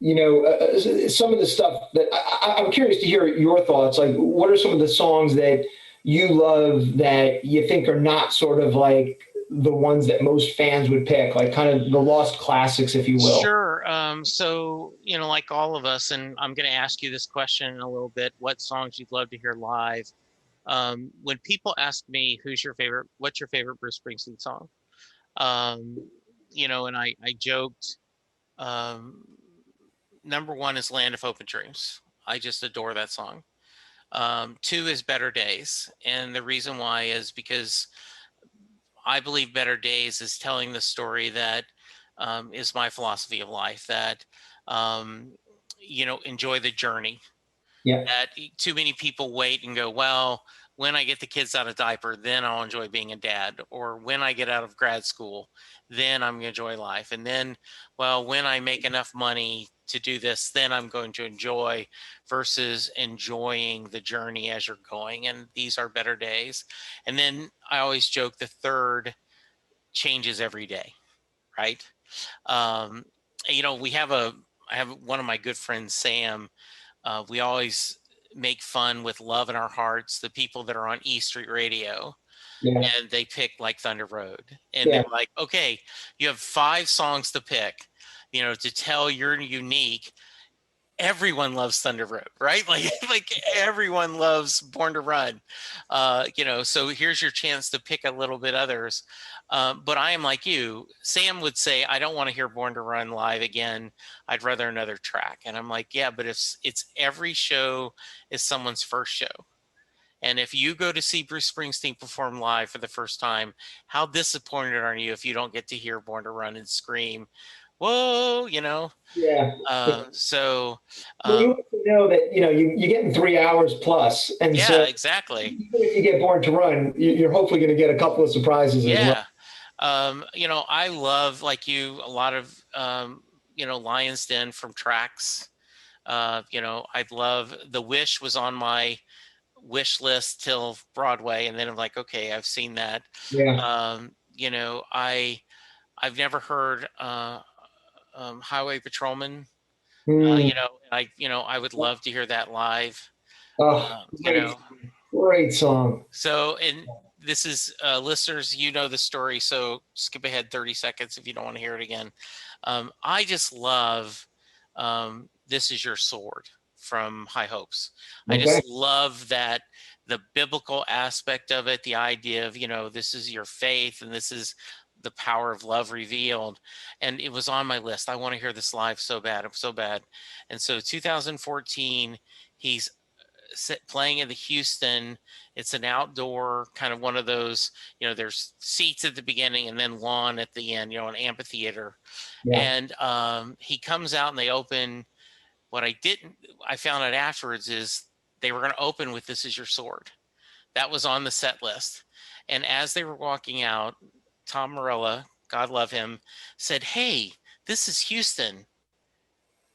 some of the stuff that I'm curious to hear your thoughts. Like, what are some of the songs that you love that you think are not sort of like the ones that most fans would pick, like kind of the lost classics, if you will? Sure. So, like all of us, and I'm going to ask you this question in a little bit, what songs you'd love to hear live. When people ask me, what's your favorite Bruce Springsteen song? Um, and I joked, um, number one is Land of Hope and Dreams. I just adore that song. Two is Better Days. And the reason why is because I believe Better Days is telling the story that is my philosophy of life, that, enjoy the journey. Yeah, That too many people wait and go, well, when I get the kids out of diaper, then I'll enjoy being a dad. Or when I get out of grad school, then I'm going to enjoy life. And then, well, when I make enough money to do this, then I'm going to enjoy, versus enjoying the journey as you're going. And these are better days. And then I always joke the third changes every day, right? Um, I have one of my good friends, Sam. We always make fun with Love in Our Hearts, the people that are on E Street Radio, yeah, and they pick like Thunder Road. And they're yeah, like, okay, you have 5 songs to pick, to tell you're unique. Everyone loves Thunder Road, right? Like everyone loves Born to Run. So here's your chance to pick a little bit others. But I am like you. Sam would say, I don't want to hear Born to Run live again. I'd rather another track. And I'm like, yeah, but it's every show is someone's first show. And if you go to see Bruce Springsteen perform live for the first time, how disappointed are you if you don't get to hear Born to Run and scream, whoa? yeah. So, Well, you um, have to know that you're getting 3 hours plus, and yeah, so exactly. even if you get Born to Run, you're hopefully going to get a couple of surprises as well. Yeah. I love, like you, a lot of, Lion's Den from Tracks. I love The Wish was on my wish list till Broadway. And then I'm like, okay, I've seen that. Yeah. I've never heard Highway Patrolman. Mm. I would love to hear that live. Oh, You know, great song. So, and this is listeners, the story. So skip ahead 30 seconds if you don't want to hear it again. I just love This Is Your Sword from High Hopes. I Okay. just love that, the biblical aspect of it, the idea of, this is your faith and this is the power of love revealed. And it was on my list. I want to hear this live so bad. I'm so bad. And so 2014, he's playing in the Houston. It's an outdoor kind of one of those, there's seats at the beginning and then lawn at the end, an amphitheater. Yeah. And he comes out and they open. I found out afterwards is they were going to open with This Is Your Sword. That was on the set list. And as they were walking out, Tom Morello, God love him, said, "Hey, this is Houston.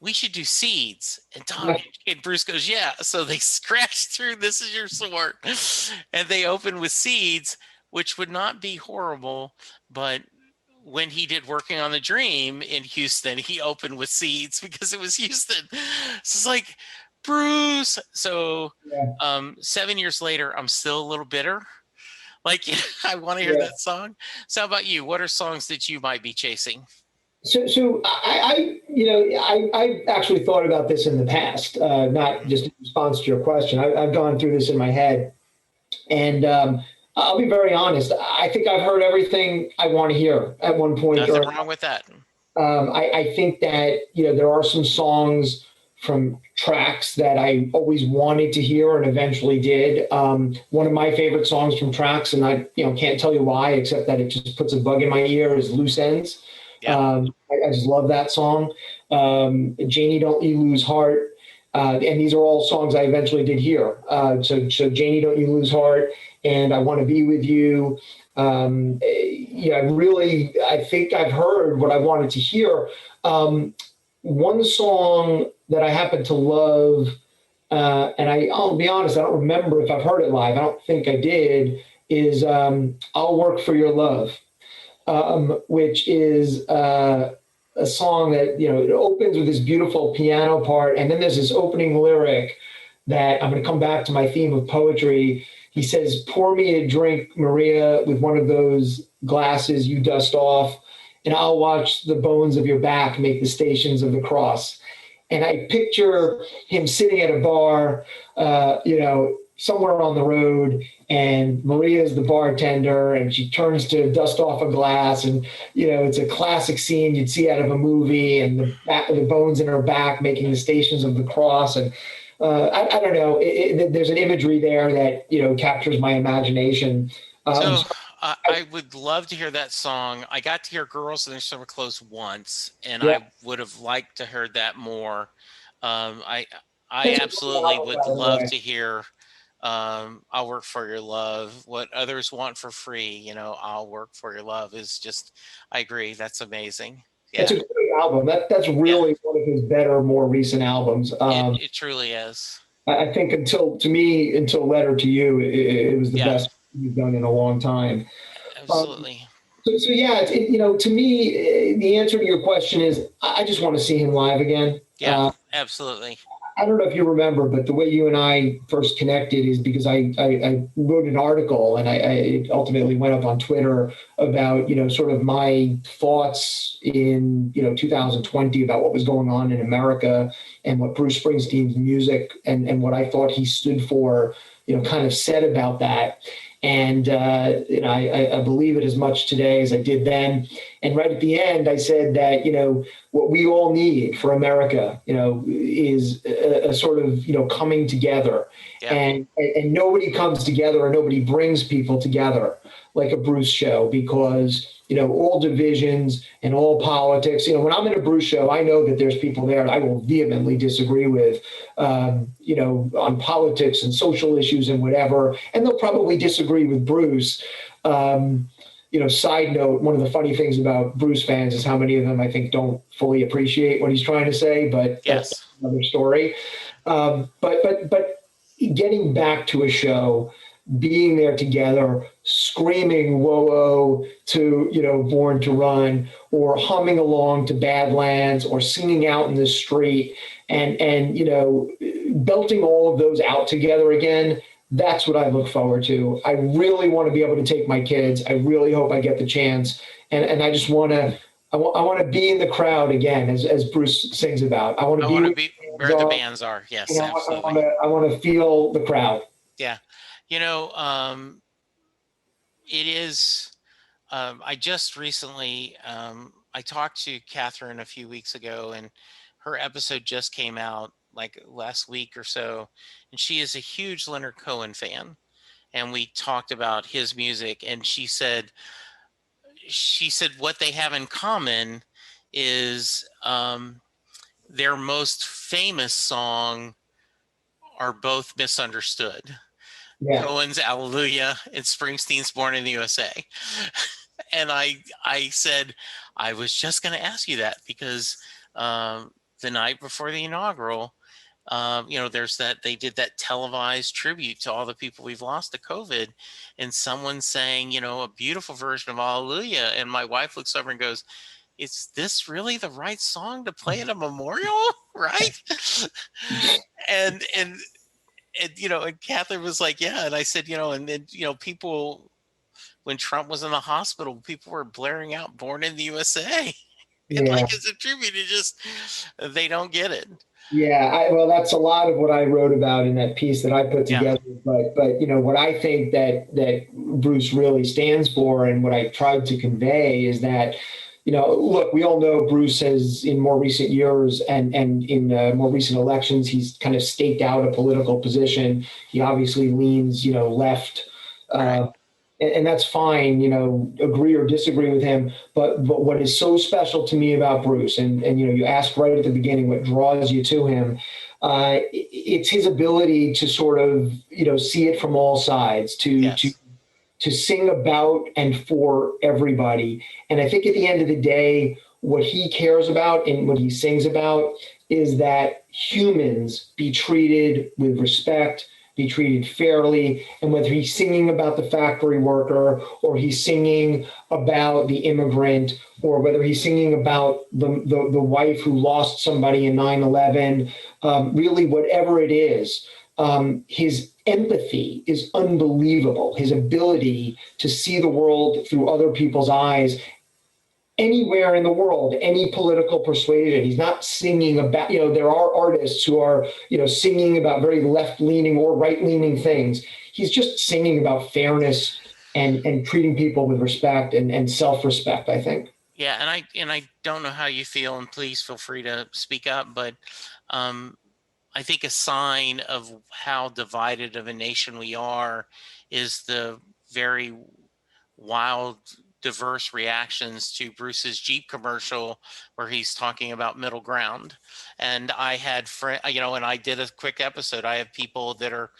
We should do Seeds." And Bruce goes, "Yeah." So they scratched through This Is Your Sword and they opened with Seeds, which would not be horrible, but when he did Working on the Dream in Houston, he opened with Seeds because it was Houston. So it's like, Bruce. So Yeah. 7 years later, I'm still a little bitter. Like, I want to hear Yeah. that song. So how about you? What are songs that you might be chasing? So I actually thought about this in the past, not Mhm. just in response to your question. I've gone through this in my head, and I'll be very honest. I think I've heard everything I want to hear at one point or Nothing another. wrong with that. I think that there are some songs from tracks that I always wanted to hear and eventually did. One of my favorite songs from tracks, and I can't tell you why, except that it just puts a bug in my ear, is "Loose Ends." Yeah. I just love that song. Janie, Don't You Lose Heart. And these are all songs I eventually did hear. So Janie, Don't You Lose Heart, and I Want to Be With You. Yeah, I think I've heard what I wanted to hear. One song that I happen to love, and I'll be honest, I don't remember if I've heard it live. I don't think I did. Is "I'll Work for Your Love," which is a song that it opens with this beautiful piano part, and then there's this opening lyric that I'm going to come back to my theme of poetry. He says, "Pour me a drink, Maria, with one of those glasses you dust off, and I'll watch the bones of your back make the stations of the cross." And I picture him sitting at a bar, somewhere on the road, and Maria's the bartender, and she turns to dust off a glass, and it's a classic scene you'd see out of a movie, and the bones in her back making the stations of the cross, and I don't know. There's an imagery there that captures my imagination. So So I would love to hear that song. I got to hear "Girls in Their Summer Clothes" once, and yeah, I would have liked to heard that more. I that's a great absolutely album, would by the love way. to hear "I'll Work for Your Love." What others want for free, "I'll Work for Your Love" is just. I agree. That's amazing. It's a Yeah, great album. That's yeah. really one of his better, more recent albums. It truly is. I think until Letter to You, it was the Yeah, best he's done in a long time. Um, absolutely. so yeah, to me, the answer to your question is I just want to see him live again. Yeah, absolutely. I don't know if you remember, but the way you and I first connected is because I wrote an article and I ultimately went up on Twitter about, sort of my thoughts in, 2020 about what was going on in America and what Bruce Springsteen's music and what I thought he stood for, kind of said about that. And I believe it as much today as I did then. And right at the end, I said that what we all need for America, is a sort of coming together, Yeah. and nobody comes together, or nobody brings people together like a Bruce show, because all divisions and all politics. When I'm in a Bruce show, I know that there's people there I will vehemently disagree with, on politics and social issues and whatever, and they'll probably disagree with Bruce. Side note, one of the funny things about Bruce fans is how many of them I think don't fully appreciate what he's trying to say, but that's Yes. another story. But getting back to a show, being there together, screaming "whoa whoa" to "Born to Run," or humming along to "Badlands," or singing out in the street, and belting all of those out together again. That's what I look forward to. I really want to be able to take my kids. I really hope I get the chance, and I just want to. I want to be in the crowd again, as Bruce sings about. I want to I be want to where be the fans where the are. bands are. Yes, I absolutely. want to feel the crowd. Yeah. You know, it is. I just recently, I talked to Catherine a few weeks ago, and her episode just came out like last week or so. And she is a huge Leonard Cohen fan. And we talked about his music, and she said what they have in common is their most famous song are both misunderstood. Yeah. Cohen's Hallelujah and Springsteen's Born in the USA. And I said, I was just going to ask you that because the night before the inaugural, There's that they did that televised tribute to all the people we've lost to COVID, and someone saying, a beautiful version of Hallelujah. And my wife looks over and goes, is this really the right song to play at a memorial? Right? And Catherine was like, yeah. And I said, and then, people, when Trump was in the hospital, people were blaring out "Born in the USA." And Yeah. like it's a tribute, they don't get it. Yeah, well, that's a lot of what I wrote about in that piece that I put Yeah. together. But what I think that Bruce really stands for, and what I tried to convey, is that look, we all know Bruce has, in more recent years and in more recent elections, he's kind of staked out a political position. He obviously leans, left. Right. And that's fine, agree or disagree with him. But what is so special to me about Bruce, and you asked right at the beginning what draws you to him, it's his ability to sort of see it from all sides, Yes. to sing about and for everybody. And I think at the end of the day, what he cares about and what he sings about is that humans be treated with respect, be treated fairly. And whether he's singing about the factory worker, or he's singing about the immigrant, or whether he's singing about the wife who lost somebody in 9/11, really whatever it is, his empathy is unbelievable. His ability to see the world through other people's eyes, anywhere in the world, any political persuasion. He's not singing about, there are artists who are, singing about very left-leaning or right-leaning things. He's just singing about fairness and treating people with respect and self-respect, I think. Yeah, and I don't know how you feel, and please feel free to speak up, but I think a sign of how divided of a nation we are is the very wild, diverse reactions to Bruce's Jeep commercial where he's talking about middle ground. And I had and I did a quick episode. I have people that are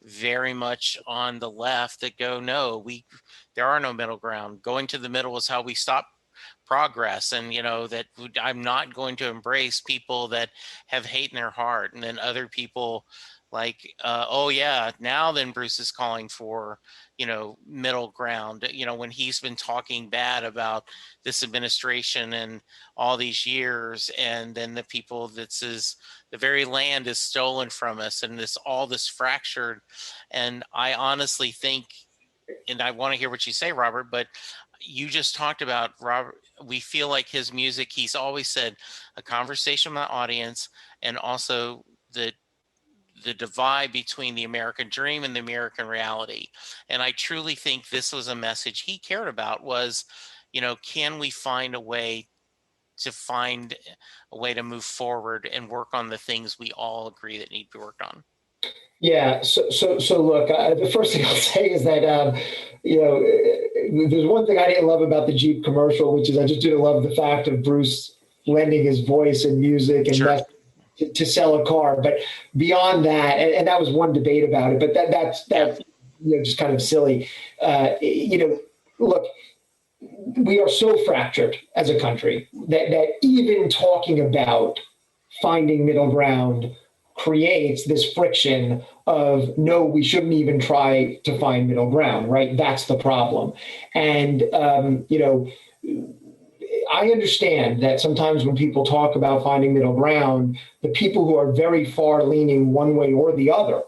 very much on the left that go, no, there are no middle ground. Going to the middle is how we stop progress. And that I'm not going to embrace people that have hate in their heart. And then other people like, oh yeah, now then Bruce is calling for middle ground, when he's been talking bad about this administration and all these years. And then the people that says the very land is stolen from us, and all this fractured. And I honestly think, and I want to hear what you say, Robert, but you just talked about Robert. We feel like his music, he's always said, a conversation with the audience, and also the divide between the American dream and the American reality. And I truly think this was a message he cared about, was, can we find a way to move forward and work on the things we all agree that need to be worked on? Yeah. So look, the first thing I'll say is that, there's one thing I didn't love about the Jeep commercial, which is I just didn't love the fact of Bruce lending his voice and music and Sure. to sell a car. But beyond that, and that was one debate about it, but that's just kind of silly. Look, we are so fractured as a country that even talking about finding middle ground creates this friction of, no, we shouldn't even try to find middle ground, right? That's the problem. And, I understand that sometimes when people talk about finding middle ground, the people who are very far leaning one way or the other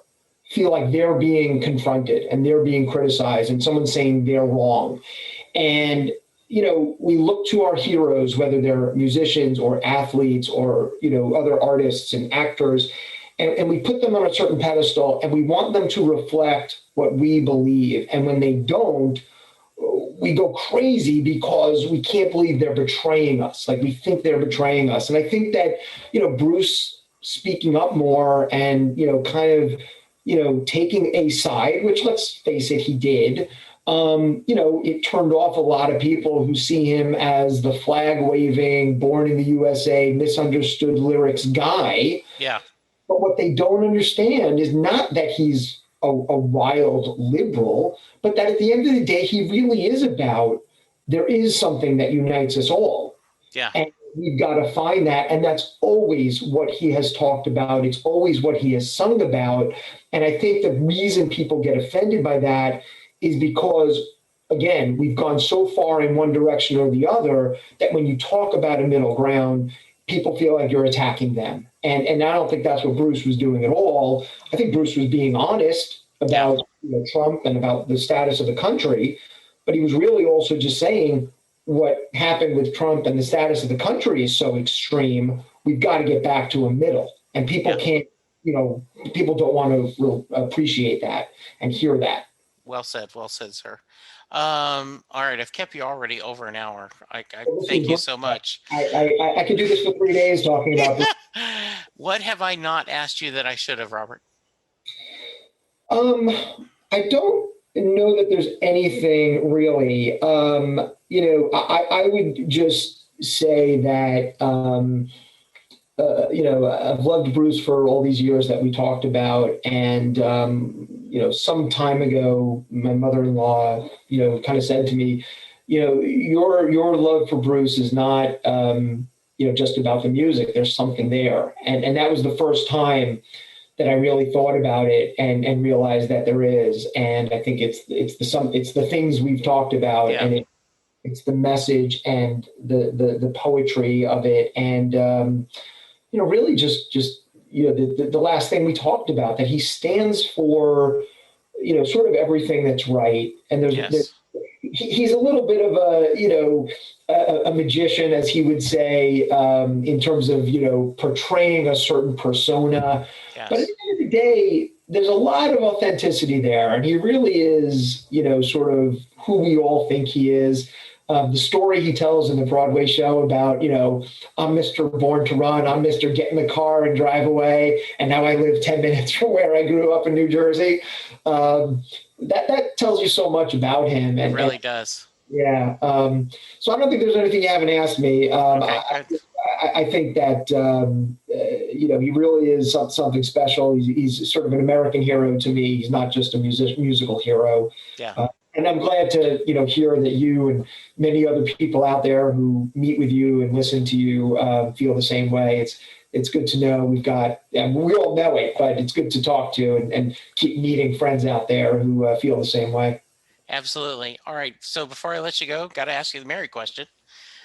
feel like they're being confronted and they're being criticized and someone's saying they're wrong. And, we look to our heroes, whether they're musicians or athletes or, other artists and actors, and we put them on a certain pedestal and we want them to reflect what we believe. And when they don't, we go crazy because we can't believe they're betraying us. Like, we think they're betraying us. And I think that, Bruce speaking up more and, kind of, taking a side, which, let's face it, he did, it turned off a lot of people who see him as the flag waving, born in the USA, misunderstood lyrics guy. Yeah. But what they don't understand is not that he's a wild liberal, but that at the end of the day, he really is about, there is something that unites us all. Yeah. And we've got to find that. And that's always what he has talked about. It's always what he has sung about. And I think the reason people get offended by that is because, again, we've gone so far in one direction or the other that when you talk about a middle ground, people feel like you're attacking them. And I don't think that's what Bruce was doing at all. I think Bruce was being honest about Trump and about the status of the country, but he was really also just saying what happened with Trump and the status of the country is so extreme. We've got to get back to a middle, and people can't, people don't want to appreciate that and hear that. Well said, sir. All right, I've kept you already over an hour. I thank you so much. I could do this for 3 days talking about this. What have I not asked you that I should have, Robert? I don't know that there's anything really. I would just say that, I've loved Bruce for all these years that we talked about. And, some time ago, my mother-in-law, kind of said to me, your love for Bruce is not, just about the music. There's something there. And that was the first time that I really thought about it and realized that there is. And I think it's the things we've talked about, and it's the message and the poetry of it. And, really just the last thing we talked about, that he stands for, sort of everything that's right. And he's a little bit of a magician, as he would say, in terms of, portraying a certain persona. Yes. But at the end of the day, there's a lot of authenticity there. And he really is, sort of who we all think he is. The story he tells in the Broadway show about, I'm Mr. Born to Run, I'm Mr. Get in the car and drive away, and now I live 10 minutes from where I grew up in New Jersey. That tells you so much about him. It really does. Yeah. So I don't think there's anything you haven't asked me. I think that, he really is something special. He's sort of an American hero to me. He's not just a musical hero. Yeah. And I'm glad to, hear that you and many other people out there who meet with you and listen to you feel the same way. It's good to know we all know it, but it's good to talk to and keep meeting friends out there who feel the same way. Absolutely. All right. So before I let you go, got to ask you the Mary question.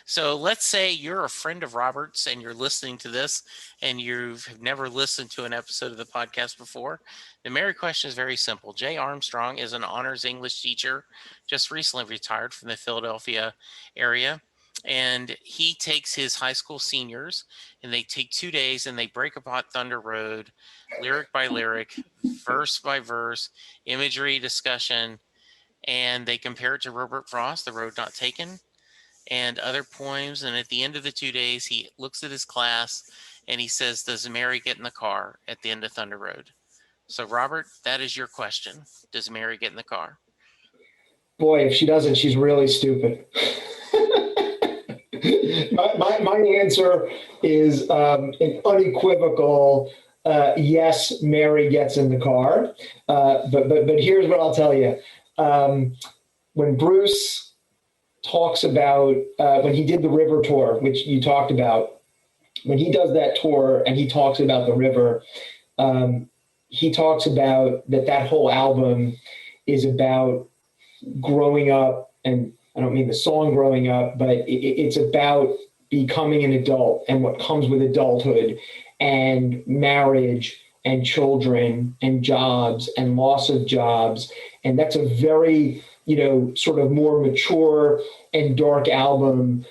So let's say you're a friend of Robert's and you're listening to this and you've never listened to an episode of the podcast before. The Mary question is very simple. Jay Armstrong is an honors English teacher, just recently retired from the Philadelphia area. And he takes his high school seniors and they take 2 days and they break apart Thunder Road, lyric by lyric, verse by verse, imagery, discussion, and they compare it to Robert Frost, The Road Not Taken, and other poems. And at the end of the 2 days, he looks at his class and he says, does Mary get in the car at the end of Thunder Road? So Robert, that is your question. Does Mary get in the car? Boy, if she doesn't, she's really stupid. my answer is an unequivocal yes, Mary gets in the car. But here's what I'll tell you. When Bruce talks about when he did the river tour, which you talked about, when he does that tour and he talks about the river, he talks about that whole album is about growing up. And I don't mean the song growing up, but it's about becoming an adult and what comes with adulthood and marriage and children and jobs and loss of jobs. And that's a very, sort of more mature and dark album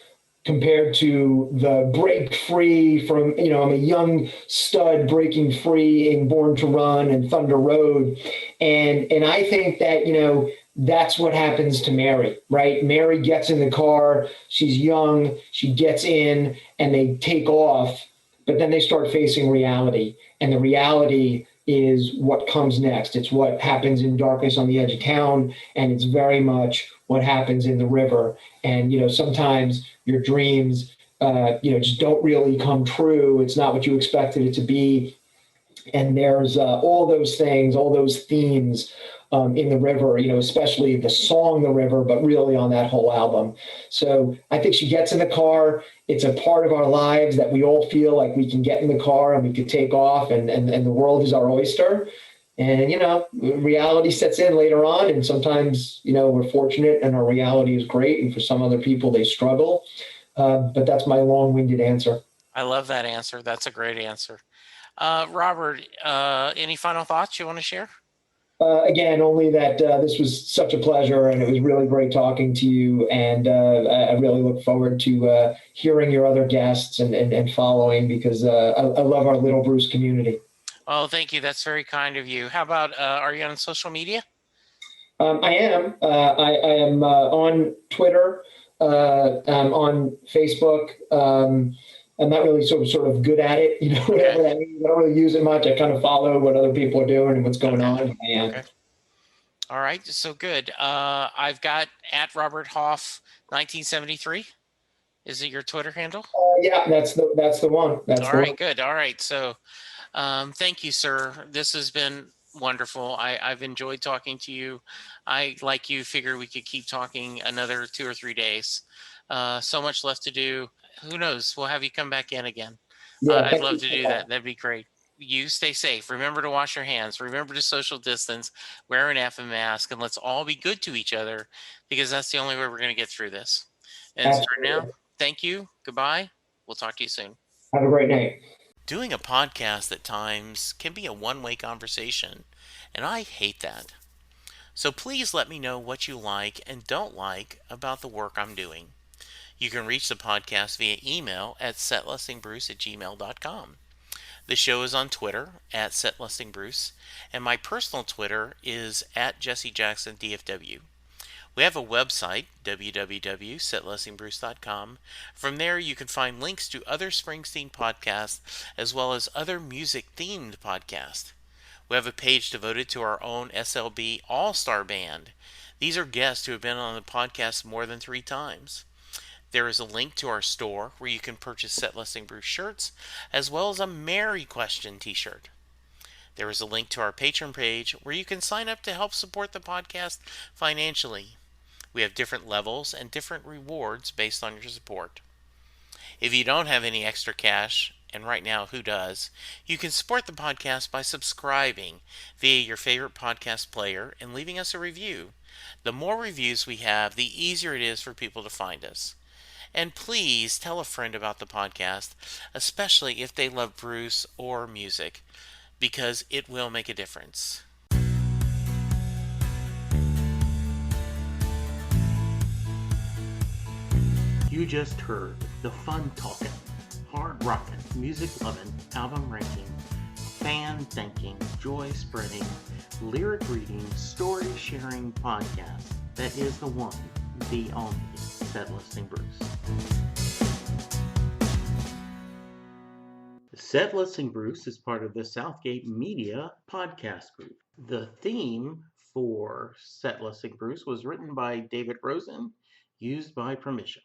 compared to the break free from, I'm a young stud breaking free in Born to Run and Thunder Road. And I think that, that's what happens to Mary, right? Mary gets in the car, she's young, she gets in and they take off, but then they start facing reality. And the reality is what comes next. It's what happens in Darkness on the Edge of Town, and it's very much what happens in the river. And, sometimes your dreams, just don't really come true. It's not what you expected it to be. And there's all those things, all those themes in the river, especially the song The River, but really on that whole album. So I think she gets in the car. It's a part of our lives that we all feel like we can get in the car and we could take off, and the world is our oyster. And, reality sets in later on. And sometimes, we're fortunate and our reality is great. And for some other people, they struggle. But that's my long-winded answer. I love that answer. That's a great answer. Robert, any final thoughts you want to share? Again, only that this was such a pleasure, and it was really great talking to you. And I really look forward to hearing your other guests and following, because I love our Little Bruce community. Oh, thank you. That's very kind of you. How about, are you on social media? I am. I am on Twitter. I'm on Facebook. I'm not really sort of good at it, whatever that means. I don't really use it much. I kind of follow what other people are doing and what's going on. And Okay. All right. So good. I've got at Robert Hoff 1973. Is it your Twitter handle? Yeah, that's the one. That's All the right. one. Good. All right. So thank you, sir. This has been wonderful. I've enjoyed talking to you. I, like you, figure we could keep talking another 2 or 3 days. So much left to do. Who knows? We'll have you come back in again. Yeah, I'd thank love you to for do that. that. That'd be great. You stay safe. Remember to wash your hands. Remember to social distance. Wear an effing mask, and let's all be good to each other, because that's the only way we're going to get through this. And for now, Absolutely. thank you. Goodbye. We'll talk to you soon. Have a great night. Doing a podcast at times can be a one-way conversation, and I hate that. So please let me know what you like and don't like about the work I'm doing. You can reach the podcast via email at setlistingbruce@gmail.com. The show is on Twitter at setlistingbruce, and my personal Twitter is at jessejacksondfw. We have a website, www.setlistingbruce.com. From there, you can find links to other Springsteen podcasts as well as other music-themed podcasts. We have a page devoted to our own SLB All-Star Band. These are guests who have been on the podcast more than 3 times. There is a link to our store where you can purchase Set Listing Bruce shirts, as well as a Mary Question t-shirt. There is a link to our Patreon page where you can sign up to help support the podcast financially. We have different levels and different rewards based on your support. If you don't have any extra cash, and right now, who does? You can support the podcast by subscribing via your favorite podcast player and leaving us a review. The more reviews we have, the easier it is for people to find us. And please tell a friend about the podcast, especially if they love Bruce or music, because it will make a difference. You just heard the fun talking, hard rocking, music loving, album ranking, fan thinking, joy spreading, lyric reading, story sharing podcast that is the one, the only Set Listing Bruce. Set Listing Bruce is part of the Southgate Media podcast group. The theme for Set Listing Bruce was written by David Rosen, used by permission.